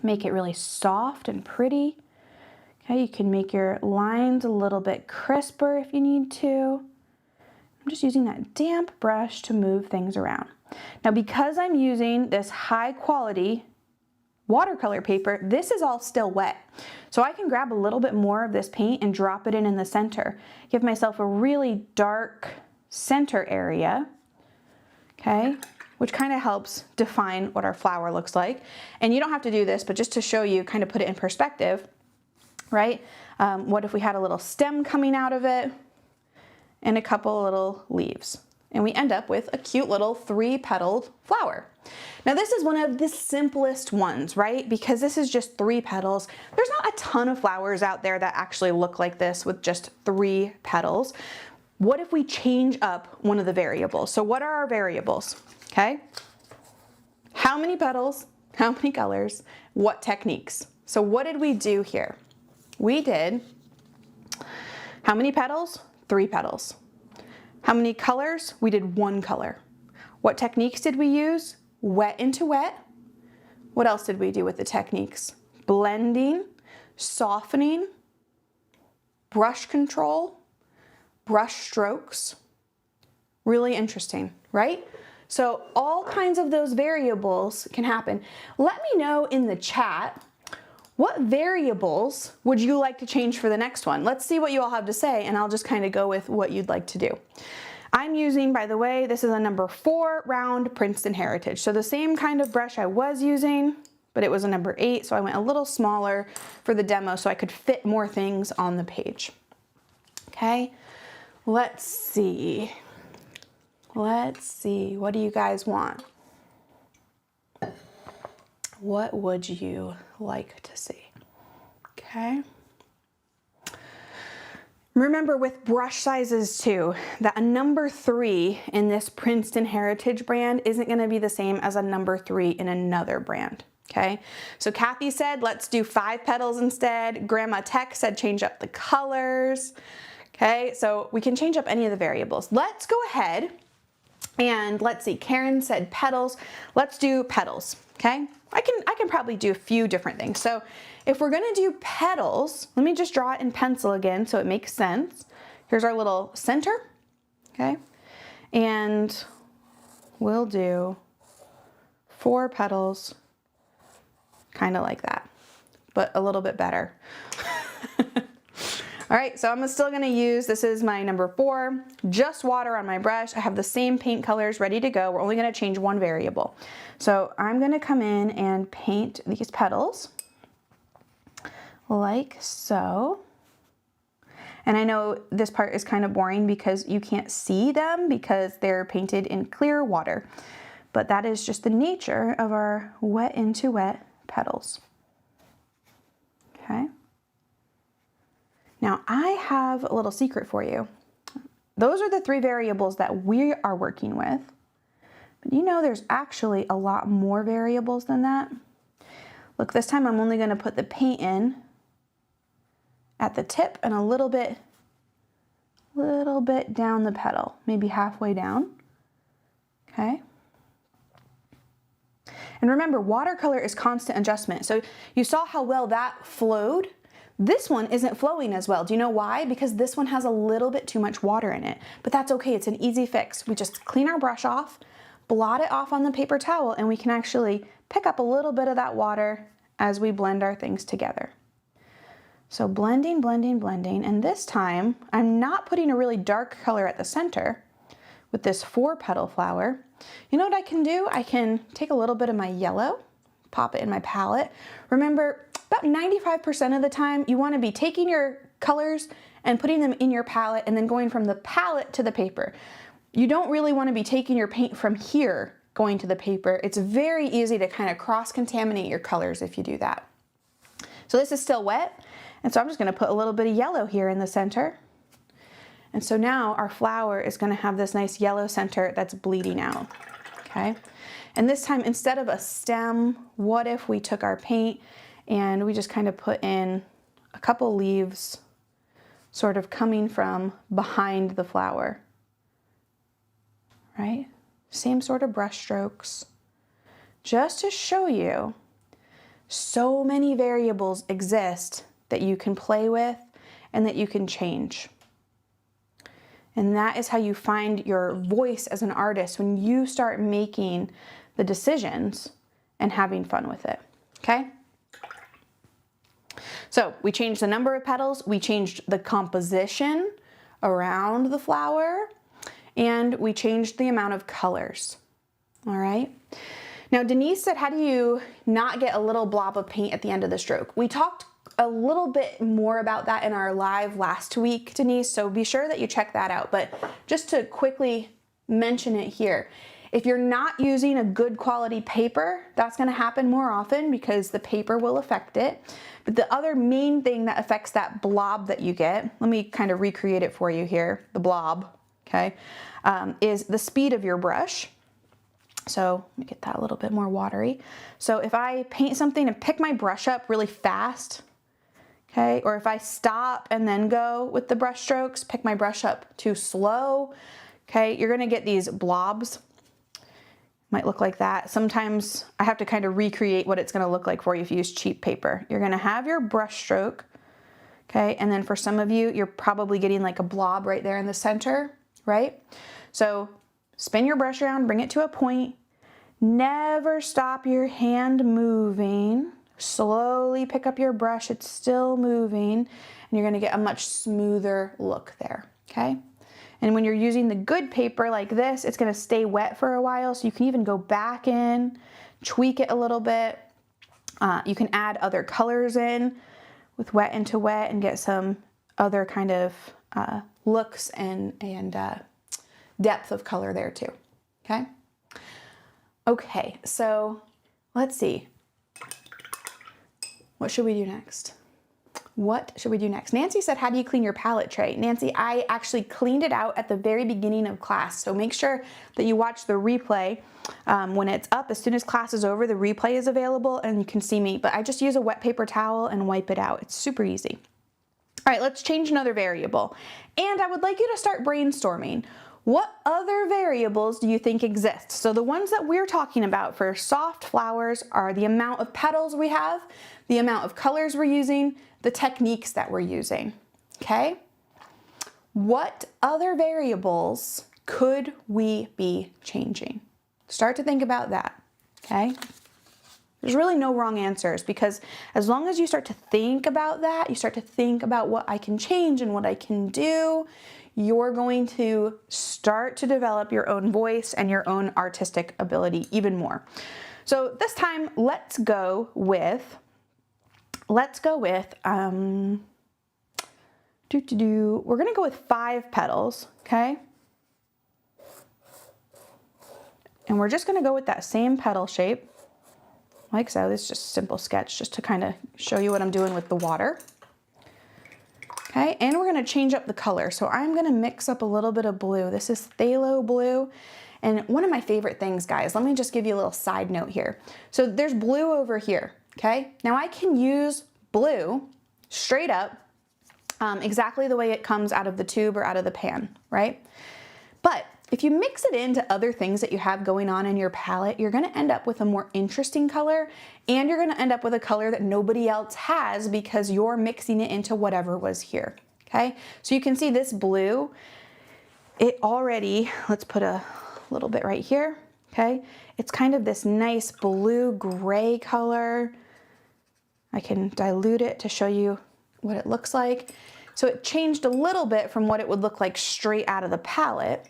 make it really soft and pretty. Okay, you can make your lines a little bit crisper if you need to. I'm just using that damp brush to move things around. Now, because I'm using this high quality watercolor paper, this is all still wet. So I can grab a little bit more of this paint and drop it in the center. Give myself a really dark center area, okay, which kind of helps define what our flower looks like. And you don't have to do this, but just to show you, kind of put it in perspective, right? What if we had a little stem coming out of it and a couple little leaves? And we end up with a cute little 3-petaled flower. Now this is one of the simplest ones, right? Because this is just 3 petals. There's not a ton of flowers out there that actually look like this with just 3 petals. What if we change up one of the variables? So what are our variables, okay? How many petals, how many colors, what techniques? So what did we do here? We did, how many petals? 3 petals. How many colors? We did 1 color. What techniques did we use? Wet into wet. What else did we do with the techniques? Blending, softening, brush control, brush strokes. Really interesting, right? So all kinds of those variables can happen. Let me know in the chat, what variables would you like to change for the next one? Let's see what you all have to say, and I'll just kind of go with what you'd like to do. I'm using, by the way, this is a number 4 round Princeton Heritage. So the same kind of brush I was using, but it was a number 8, so I went a little smaller for the demo so I could fit more things on the page. Okay, let's see. Let's see, what do you guys want? What would you like to see? Okay. Remember with brush sizes too, that a number 3 in this Princeton Heritage brand isn't gonna be the same as a number 3 in another brand, okay? So Kathy said, let's do 5 petals instead. Grandma Tech said, change up the colors. Okay, so we can change up any of the variables. Let's go ahead and let's see, Karen said petals. Let's do petals, okay? I can probably do a few different things. So if we're gonna do petals, let me just draw it in pencil again so it makes sense. Here's our little center, okay? And we'll do 4 petals, kind of like that, but a little bit better. All right, so I'm still gonna use, this is my number 4, just water on my brush. I have the same paint colors ready to go. We're only gonna change 1 variable. So I'm gonna come in and paint these petals like so. And I know this part is kind of boring because you can't see them because they're painted in clear water, but that is just the nature of our wet into wet petals. Okay. Now I have a little secret for you. Those are the 3 variables that we are working with. But you know there's actually a lot more variables than that. Look, this time I'm only going to put the paint in at the tip and a little bit down the petal, maybe halfway down. Okay. And remember, watercolor is constant adjustment. So you saw how well that flowed. This one isn't flowing as well. Do you know why? Because this one has a little bit too much water in it, but that's okay. It's an easy fix. We just clean our brush off, blot it off on the paper towel, and we can actually pick up a little bit of that water as we blend our things together. So blending, blending, blending. And this time I'm not putting a really dark color at the center with this 4-petal flower. You know what I can do? I can take a little bit of my yellow, pop it in my palette. Remember, about 95% of the time, you want to be taking your colors and putting them in your palette and then going from the palette to the paper. You don't really want to be taking your paint from here going to the paper. It's very easy to kind of cross-contaminate your colors if you do that. So this is still wet, and so I'm just going to put a little bit of yellow here in the center. And so now our flower is going to have this nice yellow center that's bleeding out, okay? And this time, instead of a stem, what if we took our paint and we just kind of put in a couple leaves sort of coming from behind the flower, right? Same sort of brush strokes, just to show you so many variables exist that you can play with and that you can change. And that is how you find your voice as an artist, when you start making the decisions and having fun with it, okay? So we changed the number of petals, we changed the composition around the flower, and we changed the amount of colors, all right? Now Denise said, how do you not get a little blob of paint at the end of the stroke? We talked a little bit more about that in our live last week, Denise, so be sure that you check that out. But just to quickly mention it here, if you're not using a good quality paper, that's going to happen more often because the paper will affect it. But the other main thing that affects that blob that you get, let me kind of recreate it for you here, the blob, okay, is the speed of your brush. So let me get that a little bit more watery. So if I paint something and pick my brush up really fast, okay, or if I stop and then go with the brush strokes, pick my brush up too slow, okay, you're gonna get these blobs. Might look like that. Sometimes I have to kind of recreate what it's gonna look like for you if you use cheap paper. You're gonna have your brush stroke, okay, and then for some of you, you're probably getting like a blob right there in the center, right? So spin your brush around, bring it to a point, never stop your hand moving. Slowly pick up your brush, it's still moving, and you're gonna get a much smoother look there, okay? And when you're using the good paper like this, it's gonna stay wet for a while, so you can even go back in, tweak it a little bit. You can add other colors in with wet into wet and get some other kind of looks and depth of color there too, okay? Okay, so let's see. What should we do next? What should we do next? Nancy said, how do you clean your palette tray? Nancy, I actually cleaned it out at the very beginning of class. So make sure that you watch the replay when it's up. As soon as class is over, the replay is available and you can see me. But I just use a wet paper towel and wipe it out. It's super easy. All right, let's change another variable. And I would like you to start brainstorming. What other variables do you think exist? So the ones that we're talking about for soft flowers are the amount of petals we have, the amount of colors we're using, the techniques that we're using, okay? What other variables could we be changing? Start to think about that, okay? There's really no wrong answers, because as long as you start to think about that, you start to think about what I can change and what I can do, you're going to start to develop your own voice and your own artistic ability even more. So this time, let's go with we're gonna go with 5 petals, okay? And we're just gonna go with that same petal shape, like so. This is just a simple sketch just to kind of show you what I'm doing with the water. Okay, and we're gonna change up the color. So I'm gonna mix up a little bit of blue. This is phthalo blue. And one of my favorite things, guys, let me just give you a little side note here. So there's blue over here, okay? Now I can use blue straight up, exactly the way it comes out of the tube or out of the pan, right? But if you mix it into other things that you have going on in your palette, you're gonna end up with a more interesting color, and you're gonna end up with a color that nobody else has because you're mixing it into whatever was here, okay? So you can see this blue, it already, let's put a little bit right here, okay? It's kind of this nice blue-gray color. I can dilute it to show you what it looks like. So it changed a little bit from what it would look like straight out of the palette.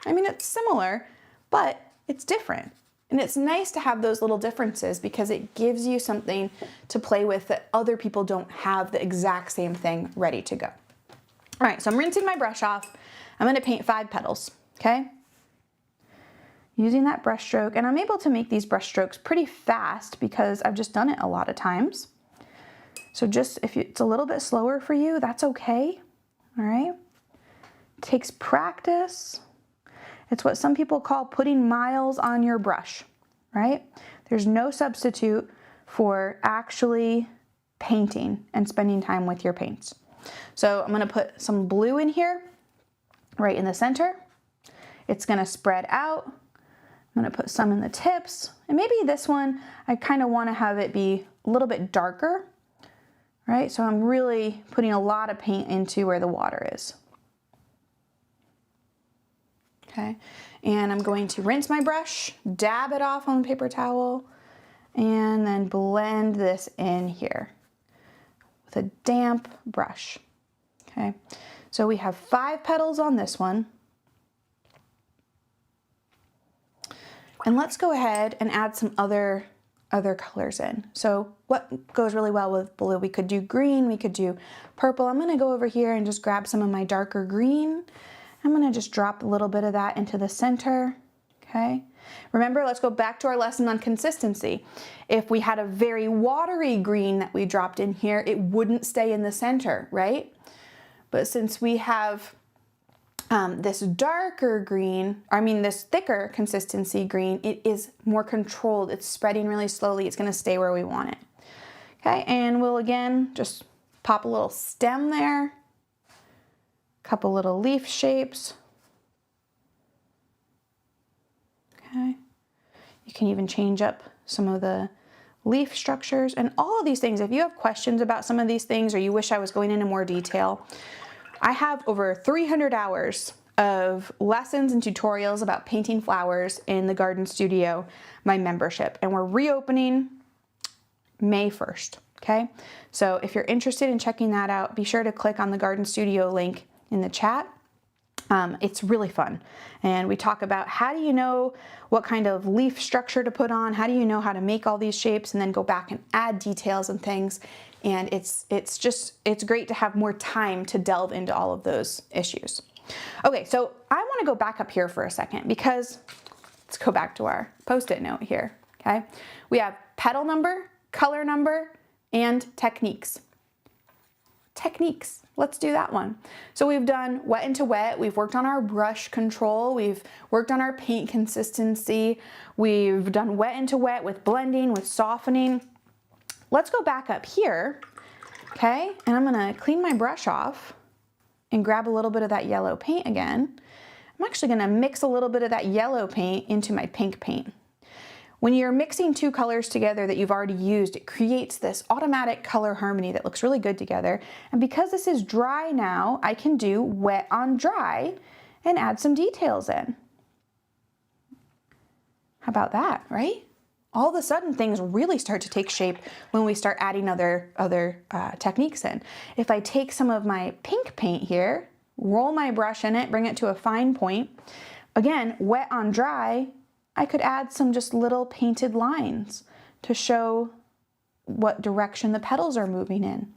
I mean, it's similar, but it's different. And it's nice to have those little differences because it gives you something to play with that other people don't have the exact same thing ready to go. All right, so I'm rinsing my brush off. I'm gonna paint 5 petals, okay? Using that brush stroke, and I'm able to make these brush strokes pretty fast because I've just done it a lot of times. So just if it's a little bit slower for you, that's okay, all right? It takes practice. It's what some people call putting miles on your brush, right? There's no substitute for actually painting and spending time with your paints. So I'm gonna put some blue in here, right in the center. It's gonna spread out. I'm gonna put some in the tips, and maybe this one, I kind of wanna have it be a little bit darker, right? So I'm really putting a lot of paint into where the water is. Okay, and I'm going to rinse my brush, dab it off on the paper towel, and then blend this in here with a damp brush. Okay, so we have 5 petals on this one. And let's go ahead and add some other colors in. So what goes really well with blue? We could do green, we could do purple. I'm gonna go over here and just grab some of my darker green. I'm gonna just drop a little bit of that into the center, okay? Remember, let's go back to our lesson on consistency. If we had a very watery green that we dropped in here, it wouldn't stay in the center, right? But since we have this darker green, this thicker consistency green, it is more controlled. It's spreading really slowly. It's gonna stay where we want it. Okay, and we'll again just pop a little stem there, couple little leaf shapes. Okay, you can even change up some of the leaf structures and all of these things. If you have questions about some of these things or you wish I was going into more detail, I have over 300 hours of lessons and tutorials about painting flowers in the Garden Studio, my membership, and we're reopening May 1st, okay? So if you're interested in checking that out, be sure to click on the Garden Studio link in the chat. It's really fun. And we talk about how do you know what kind of leaf structure to put on, how do you know how to make all these shapes, and then go back and add details and things. And it's great to have more time to delve into all of those issues. Okay, so I want to go back up here for a second because let's go back to our post-it note here, okay? We have petal number, color number, and techniques. Techniques, let's do that one. So we've done wet into wet, we've worked on our brush control, we've worked on our paint consistency, we've done wet into wet with blending, with softening. Let's go back up here, okay? And I'm gonna clean my brush off and grab a little bit of that yellow paint again. I'm actually gonna mix a little bit of that yellow paint into my pink paint. When you're mixing 2 colors together that you've already used, it creates this automatic color harmony that looks really good together. And because this is dry now, I can do wet on dry and add some details in. How about that, right? All of a sudden things really start to take shape when we start adding other techniques in. If I take some of my pink paint here, roll my brush in it, bring it to a fine point, again, wet on dry, I could add some just little painted lines to show what direction the petals are moving in.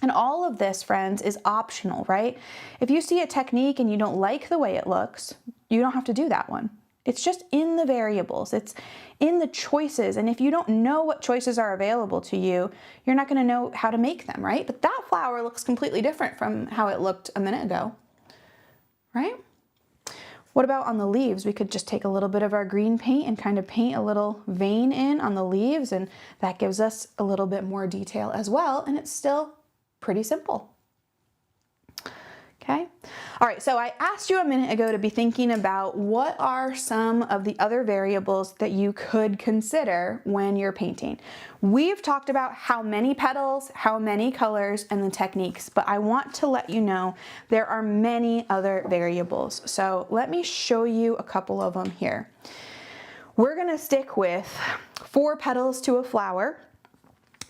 And all of this, friends, is optional, right? If you see a technique and you don't like the way it looks, you don't have to do that one. It's just in the variables. It's in the choices. And if you don't know what choices are available to you, you're not going to know how to make them, right? But that flower looks completely different from how it looked a minute ago, right? What about on the leaves? We could just take a little bit of our green paint and kind of paint a little vein in on the leaves, and that gives us a little bit more detail as well, and it's still pretty simple. Okay. All right, so I asked you a minute ago to be thinking about what are some of the other variables that you could consider when you're painting. We've talked about how many petals, how many colors, and the techniques, but I want to let you know there are many other variables. So let me show you a couple of them here. We're gonna stick with 4 petals to a flower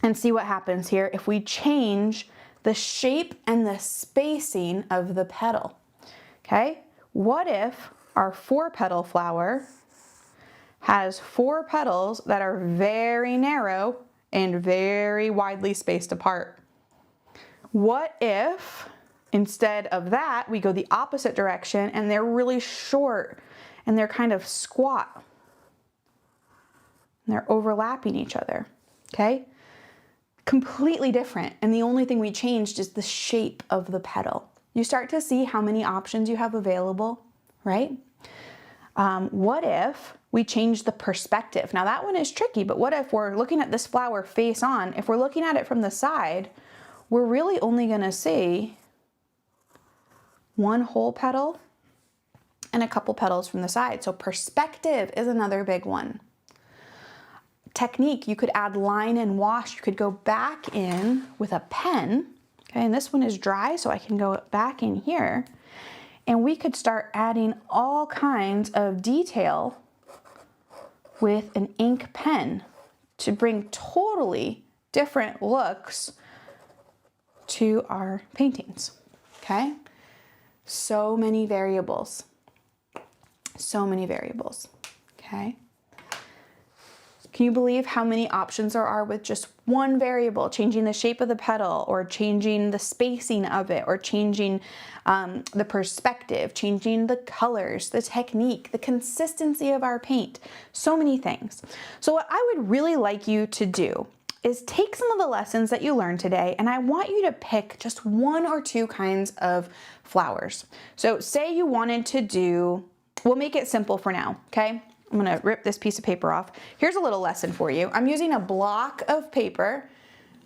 and see what happens here if we change the shape and the spacing of the petal. Okay, what if our 4-petal flower has 4 petals that are very narrow and very widely spaced apart? What if instead of that we go the opposite direction and they're really short and they're kind of squat and they're overlapping each other? Okay, completely different, and the only thing we changed is the shape of the petal. You start to see how many options you have available, right? What if we change the perspective? Now that one is tricky, but what if we're looking at this flower face on? If we're looking at it from the side, we're really only gonna see 1 whole petal and a couple petals from the side. So perspective is another big one. Technique, you could add line and wash. You could go back in with a pen, okay, and this one is dry, so I can go back in here, and we could start adding all kinds of detail with an ink pen to bring totally different looks to our paintings, okay? So many variables, okay? Can you believe how many options there are with just one variable, changing the shape of the petal or changing the spacing of it or changing the perspective, changing the colors, the technique, the consistency of our paint, so many things. So what I would really like you to do is take some of the lessons that you learned today, and I want you to pick just 1 or 2 kinds of flowers. So say you wanted to do, we'll make it simple for now, okay? I'm gonna rip this piece of paper off. Here's a little lesson for you. I'm using a block of paper.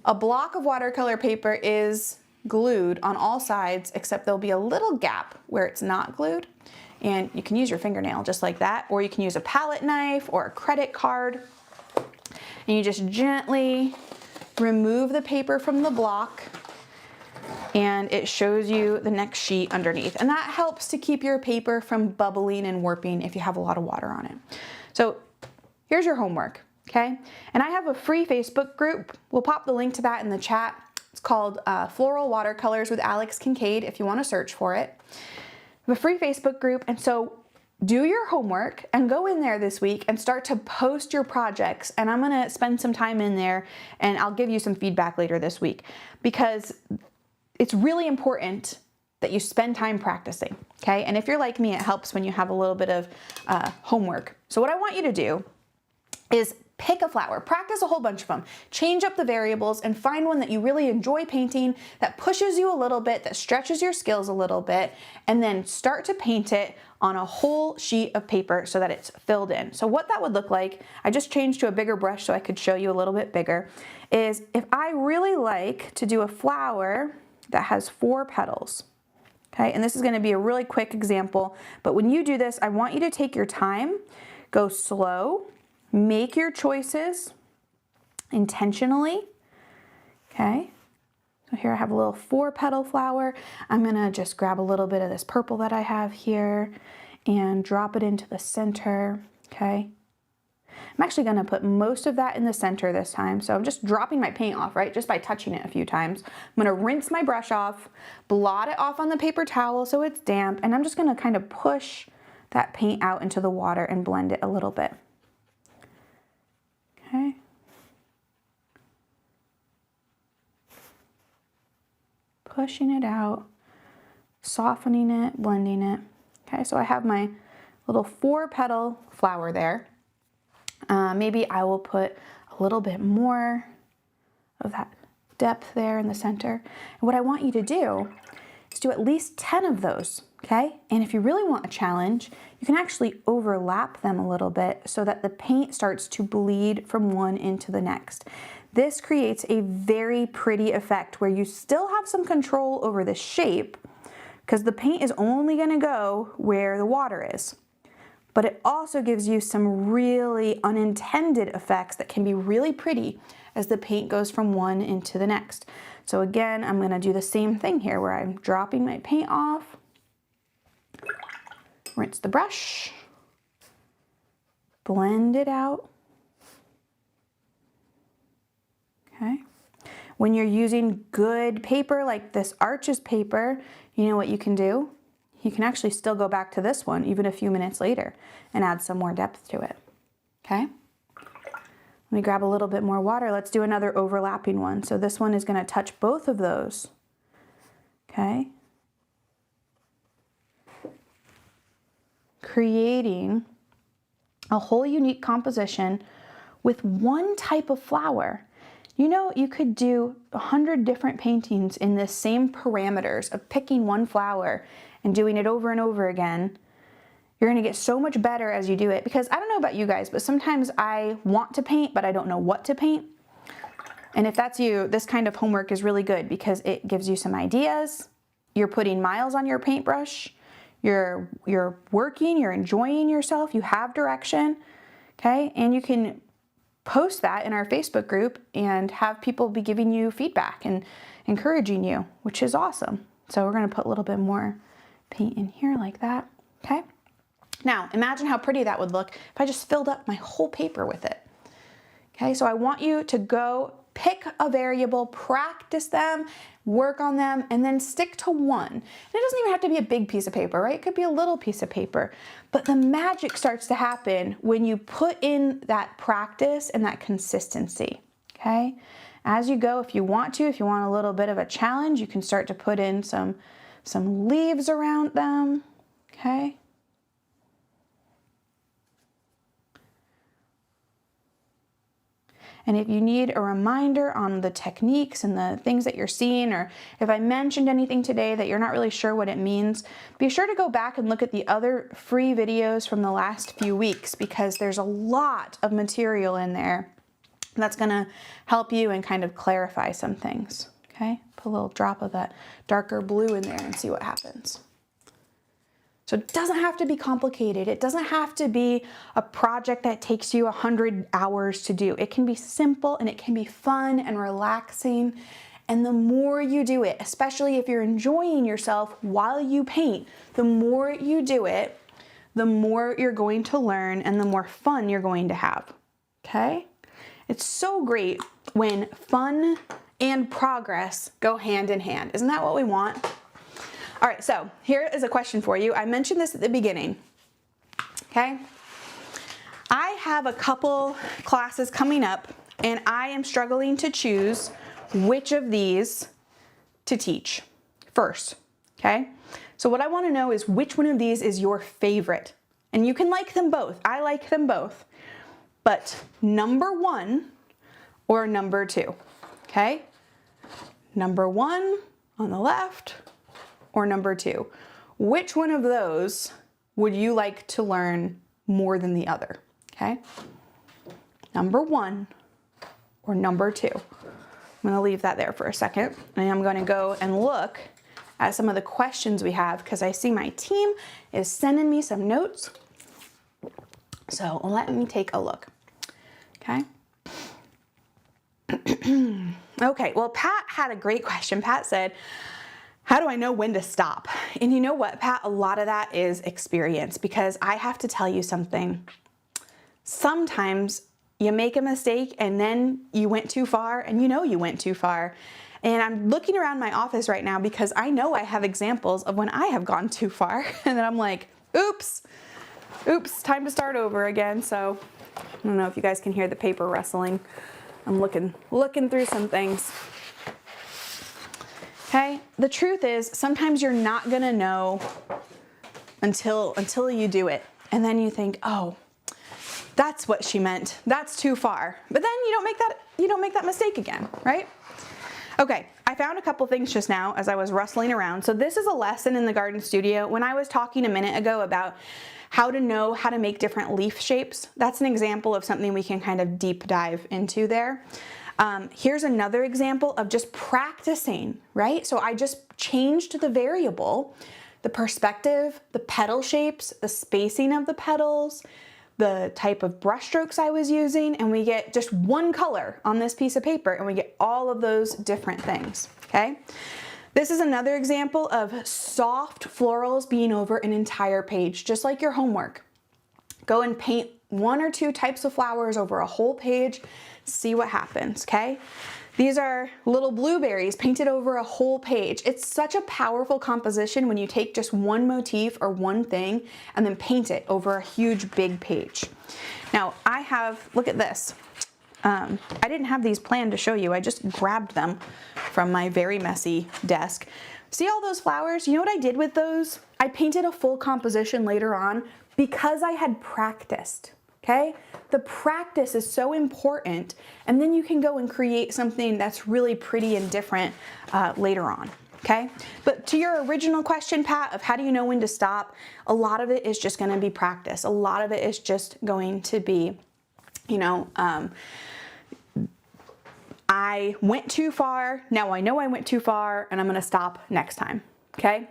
A block of watercolor paper is glued on all sides, except there'll be a little gap where it's not glued. And you can use your fingernail just like that, or you can use a palette knife or a credit card. And you just gently remove the paper from the block, and it shows you the next sheet underneath. And that helps to keep your paper from bubbling and warping if you have a lot of water on it. So here's your homework, okay? And I have a free Facebook group. We'll pop the link to that in the chat. It's called Floral Watercolors with Alex Kincaid if you want to search for it. We have a free Facebook group, and so do your homework and go in there this week and start to post your projects. And I'm gonna spend some time in there, and I'll give you some feedback later this week, because it's really important that you spend time practicing, okay? And if you're like me, it helps when you have a little bit of homework. So what I want you to do is pick a flower, practice a whole bunch of them, change up the variables, and find one that you really enjoy painting, that pushes you a little bit, that stretches your skills a little bit, and then start to paint it on a whole sheet of paper so that it's filled in. So what that would look like, I just changed to a bigger brush so I could show you a little bit bigger, is if I really like to do a flower that has 4 petals, okay? And this is gonna be a really quick example, but when you do this, I want you to take your time, go slow, make your choices intentionally, okay? So here I have a little 4-petal flower. I'm gonna just grab a little bit of this purple that I have here and drop it into the center, okay? I'm actually gonna put most of that in the center this time. So I'm just dropping my paint off, right? Just by touching it a few times. I'm gonna rinse my brush off, blot it off on the paper towel so it's damp, and I'm just gonna kind of push that paint out into the water and blend it a little bit. Okay. Pushing it out, softening it, blending it. Okay, so I have my little 4-petal flower there. Maybe I will put a little bit more of that depth there in the center. And what I want you to do is do at least 10 of those, okay? And if you really want a challenge, you can actually overlap them a little bit so that the paint starts to bleed from one into the next. This creates a very pretty effect where you still have some control over the shape because the paint is only gonna go where the water is. But it also gives you some really unintended effects that can be really pretty as the paint goes from one into the next. So again, I'm gonna do the same thing here where I'm dropping my paint off, rinse the brush, blend it out. Okay. When you're using good paper like this Arches paper, you know what you can do? You can actually still go back to this one even a few minutes later and add some more depth to it, okay? Let me grab a little bit more water. Let's do another overlapping one. So this one is gonna touch both of those, okay? Creating a whole unique composition with one type of flower. You know, you could do 100 different paintings in the same parameters of picking one flower and doing it over and over again. You're gonna get so much better as you do it, because I don't know about you guys, but sometimes I want to paint, but I don't know what to paint. And if that's you, this kind of homework is really good because it gives you some ideas. You're putting miles on your paintbrush. You're working, you're enjoying yourself, you have direction, okay? And you can post that in our Facebook group and have people be giving you feedback and encouraging you, which is awesome. So we're gonna put a little bit more paint in here like that, okay? Now, imagine how pretty that would look if I just filled up my whole paper with it. Okay, so I want you to go pick a variable, practice them, work on them, and then stick to one. And it doesn't even have to be a big piece of paper, right? It could be a little piece of paper. But the magic starts to happen when you put in that practice and that consistency, okay? As you go, if you want a little bit of a challenge, you can start to put in some leaves around them, okay? And if you need a reminder on the techniques and the things that you're seeing, or if I mentioned anything today that you're not really sure what it means, be sure to go back and look at the other free videos from the last few weeks, because there's a lot of material in there that's gonna help you and kind of clarify some things, okay? Put a little drop of that darker blue in there and see what happens. So it doesn't have to be complicated. It doesn't have to be a project that takes you 100 hours to do. It can be simple and it can be fun and relaxing. And the more you do it, especially if you're enjoying yourself while you paint, the more you do it, the more you're going to learn and the more fun you're going to have, okay? It's so great when fun and progress go hand in hand. Isn't that what we want? All right, so here is a question for you. I mentioned this at the beginning, okay? I have a couple classes coming up and I am struggling to choose which of these to teach first, okay? So what I wanna know is which one of these is your favorite? And you can like them both. I like them both. But number one or number two, okay? Number one on the left, or number two. Which one of those would you like to learn more than the other, okay? Number one or number two. I'm gonna leave that there for a second, and I'm gonna go and look at some of the questions we have, because I see my team is sending me some notes. So let me take a look, okay? Okay, well, Pat had a great question. Pat said, how do I know when to stop? And you know what, Pat, a lot of that is experience, because I have to tell you something. Sometimes you make a mistake and then you went too far, and you know you went too far. And I'm looking around my office right now because I know I have examples of when I have gone too far. And then I'm like, oops, time to start over again. So I don't know if you guys can hear the paper rustling. I'm looking through some things. Okay, the truth is sometimes you're not gonna know until you do it. and then you think, oh, that's what she meant. That's too far. But then you don't make that mistake again, right? Okay, I found a couple things just now as I was rustling around. So this is a lesson in the garden studio. When I was talking a minute ago about how to know how to make different leaf shapes, that's an example of something we can kind of deep dive into there. Here's another example of just practicing, right? So I just changed the variable, the perspective, the petal shapes, the spacing of the petals, the type of brush strokes I was using, and we get just one color on this piece of paper, and we get all of those different things, okay? This is another example of soft florals being over an entire page, just like your homework. Go and paint 1 or 2 types of flowers over a whole page, see what happens, okay? These are little blueberries painted over a whole page. It's such a powerful composition when you take just one motif or one thing and then paint it over a huge big page. Now I have, look at this. I didn't have these planned to show you. I just grabbed them from my very messy desk. See all those flowers? You know what I did with those? I painted a full composition later on because I had practiced. Okay? The practice is so important, and then you can go and create something that's really pretty and different later on. Okay? But to your original question, Pat, of how do you know when to stop, a lot of it is just going to be practice. A lot of it is just going to be, you know, I went too far, now I know I went too far, and I'm going to stop next time. Okay?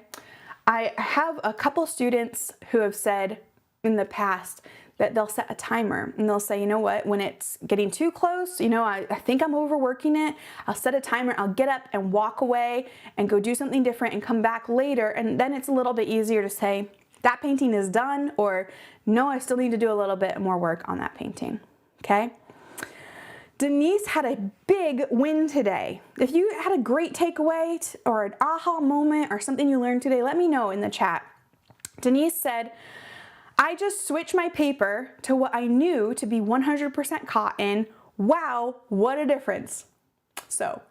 I have a couple students who have said in the past that they'll set a timer and they'll say, you know what, when it's getting too close, you know, I think I'm overworking it, I'll set a timer, I'll get up and walk away and go do something different and come back later, and then it's a little bit easier to say, that painting is done, or no, I still need to do a little bit more work on that painting, okay? Denise had a big win today. If you had a great takeaway or an aha moment or something you learned today, let me know in the chat. Denise said, I just switched my paper to what I knew to be 100% cotton. Wow, what a difference. So,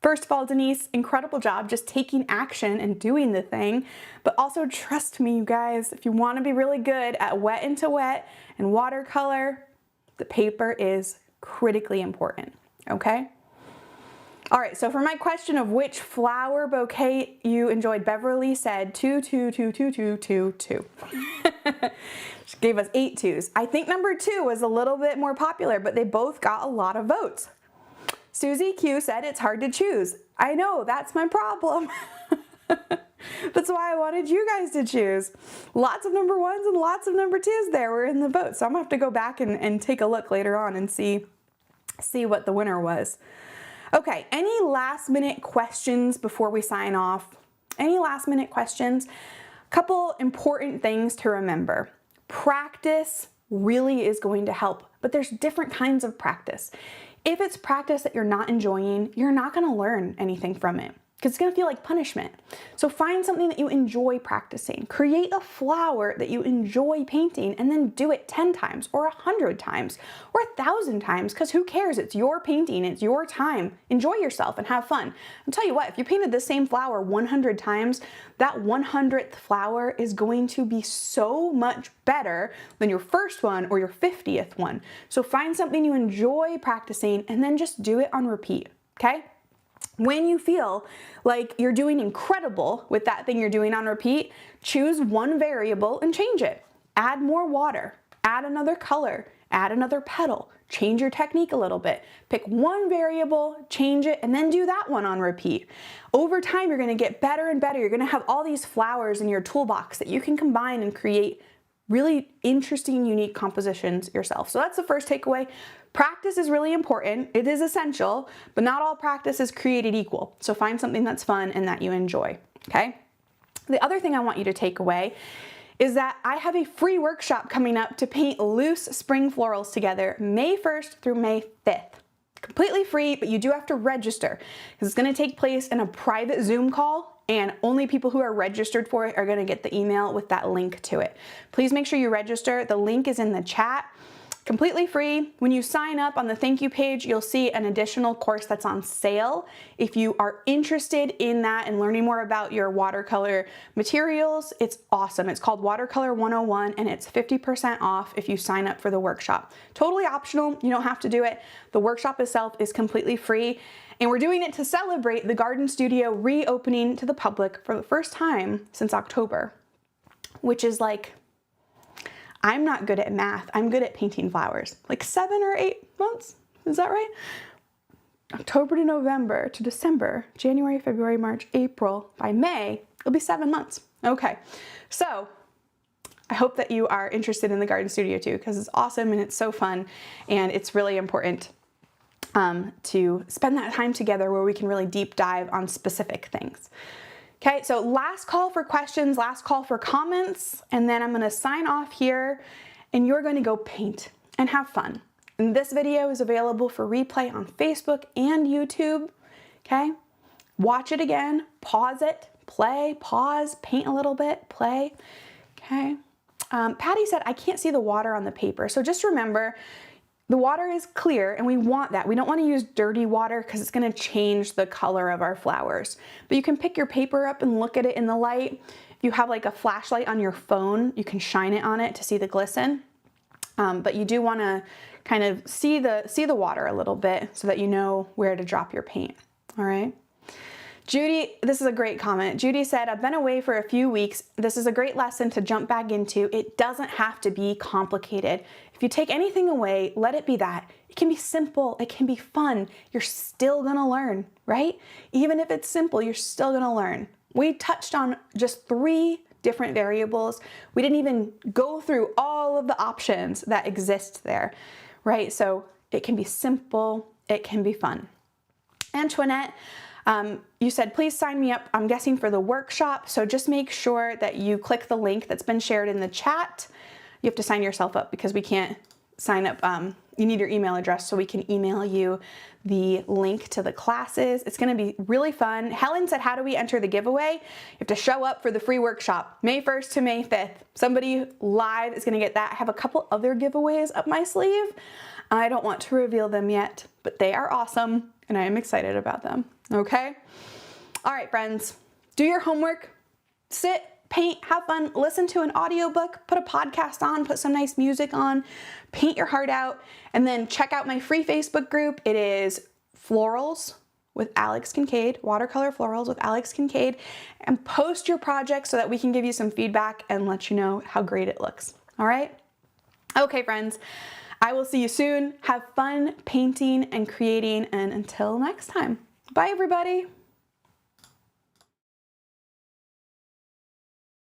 first of all, Denise, incredible job just taking action and doing the thing. But also trust me, you guys, if you want to be really good at wet into wet and watercolor, the paper is critically important, okay? All right, so for my question of which flower bouquet you enjoyed, Beverly said 2, 2, 2, 2, 2, 2, 2. She gave us 8 twos. I think number 2 was a little bit more popular, but they both got a lot of votes. Susie Q said it's hard to choose. I know, that's my problem. That's why I wanted you guys to choose. Lots of number 1s and lots of number 2s there were in the vote. So I'm gonna have to go back and take a look later on and see what the winner was. Okay, any last minute questions before we sign off? Any last minute questions? Couple important things to remember. Practice really is going to help, but there's different kinds of practice. If it's practice that you're not enjoying, you're not gonna learn anything from it, because it's gonna feel like punishment. So find something that you enjoy practicing. Create a flower that you enjoy painting and then do it 10 times or 100 times or 1,000 times, because who cares? It's your painting, it's your time. Enjoy yourself and have fun. I'll tell you what, if you painted the same flower 100 times, that 100th flower is going to be so much better than your first one or your 50th one. So find something you enjoy practicing and then just do it on repeat, okay? When you feel like you're doing incredible with that thing you're doing on repeat, choose one variable and change it. Add more water, add another color, add another petal, change your technique a little bit. Pick one variable, change it, and then do that one on repeat. Over time, you're gonna get better and better. You're gonna have all these flowers in your toolbox that you can combine and create really interesting, unique compositions yourself. So that's the first takeaway. Practice is really important. It is essential, but not all practice is created equal. So find something that's fun and that you enjoy, okay? The other thing I want you to take away is that I have a free workshop coming up to paint loose spring florals together May 1st through May 5th. Completely free, but you do have to register because it's gonna take place in a private Zoom call, and only people who are registered for it are gonna get the email with that link to it. Please make sure you register. The link is in the chat. completely free. When you sign up on the thank you page, you'll see an additional course that's on sale. If you are interested in that and learning more about your watercolor materials, it's awesome. It's called Watercolor 101 and it's 50% off if you sign up for the workshop. Totally optional, you don't have to do it. The workshop itself is completely free and we're doing it to celebrate the garden studio reopening to the public for the first time since October, which is like, I'm not good at math. I'm good at painting flowers. Like 7 or 8 months, is that right? October to November to December, January, February, March, April. By May, it'll be 7 months. Okay, so I hope that you are interested in the garden studio too, because it's awesome and it's so fun and it's really important to spend that time together where we can really deep dive on specific things. Okay, so last call for questions, last call for comments, and then I'm gonna sign off here and you're gonna go paint and have fun. And this video is available for replay on Facebook and YouTube, okay? Watch it again, pause it, play, pause, paint a little bit, play, okay? Patty said, I can't see the water on the paper. So just remember, the water is clear and we want that. We don't want to use dirty water because it's going to change the color of our flowers. But you can pick your paper up and look at it in the light. If you have like a flashlight on your phone, you can shine it on it to see the glisten. But you do want to kind of see the water a little bit so that you know where to drop your paint. All right. Judy, this is a great comment. Judy said, I've been away for a few weeks. This is a great lesson to jump back into. It doesn't have to be complicated. If you take anything away, let it be that. It can be simple, it can be fun. You're still gonna learn, right? Even if it's simple, you're still gonna learn. We touched on just 3 different variables. We didn't even go through all of the options that exist there, right? So it can be simple, it can be fun. Antoinette, you said, please sign me up, I'm guessing for the workshop. So just make sure that you click the link that's been shared in the chat. You have to sign yourself up because we can't sign up. You need your email address so we can email you the link to the classes. It's gonna be really fun. Helen said, how do we enter the giveaway? You have to show up for the free workshop, May 1st to May 5th. Somebody live is gonna get that. I have a couple other giveaways up my sleeve. I don't want to reveal them yet, but they are awesome and I am excited about them, okay? All right, friends, do your homework, sit, paint, have fun, listen to an audiobook, put a podcast on, put some nice music on, paint your heart out, and then check out my free Facebook group. It is Florals with Alex Kincaid, Watercolor Florals with Alex Kincaid, and post your project so that we can give you some feedback and let you know how great it looks. All right? Okay, friends, I will see you soon. Have fun painting and creating, and until next time, bye everybody.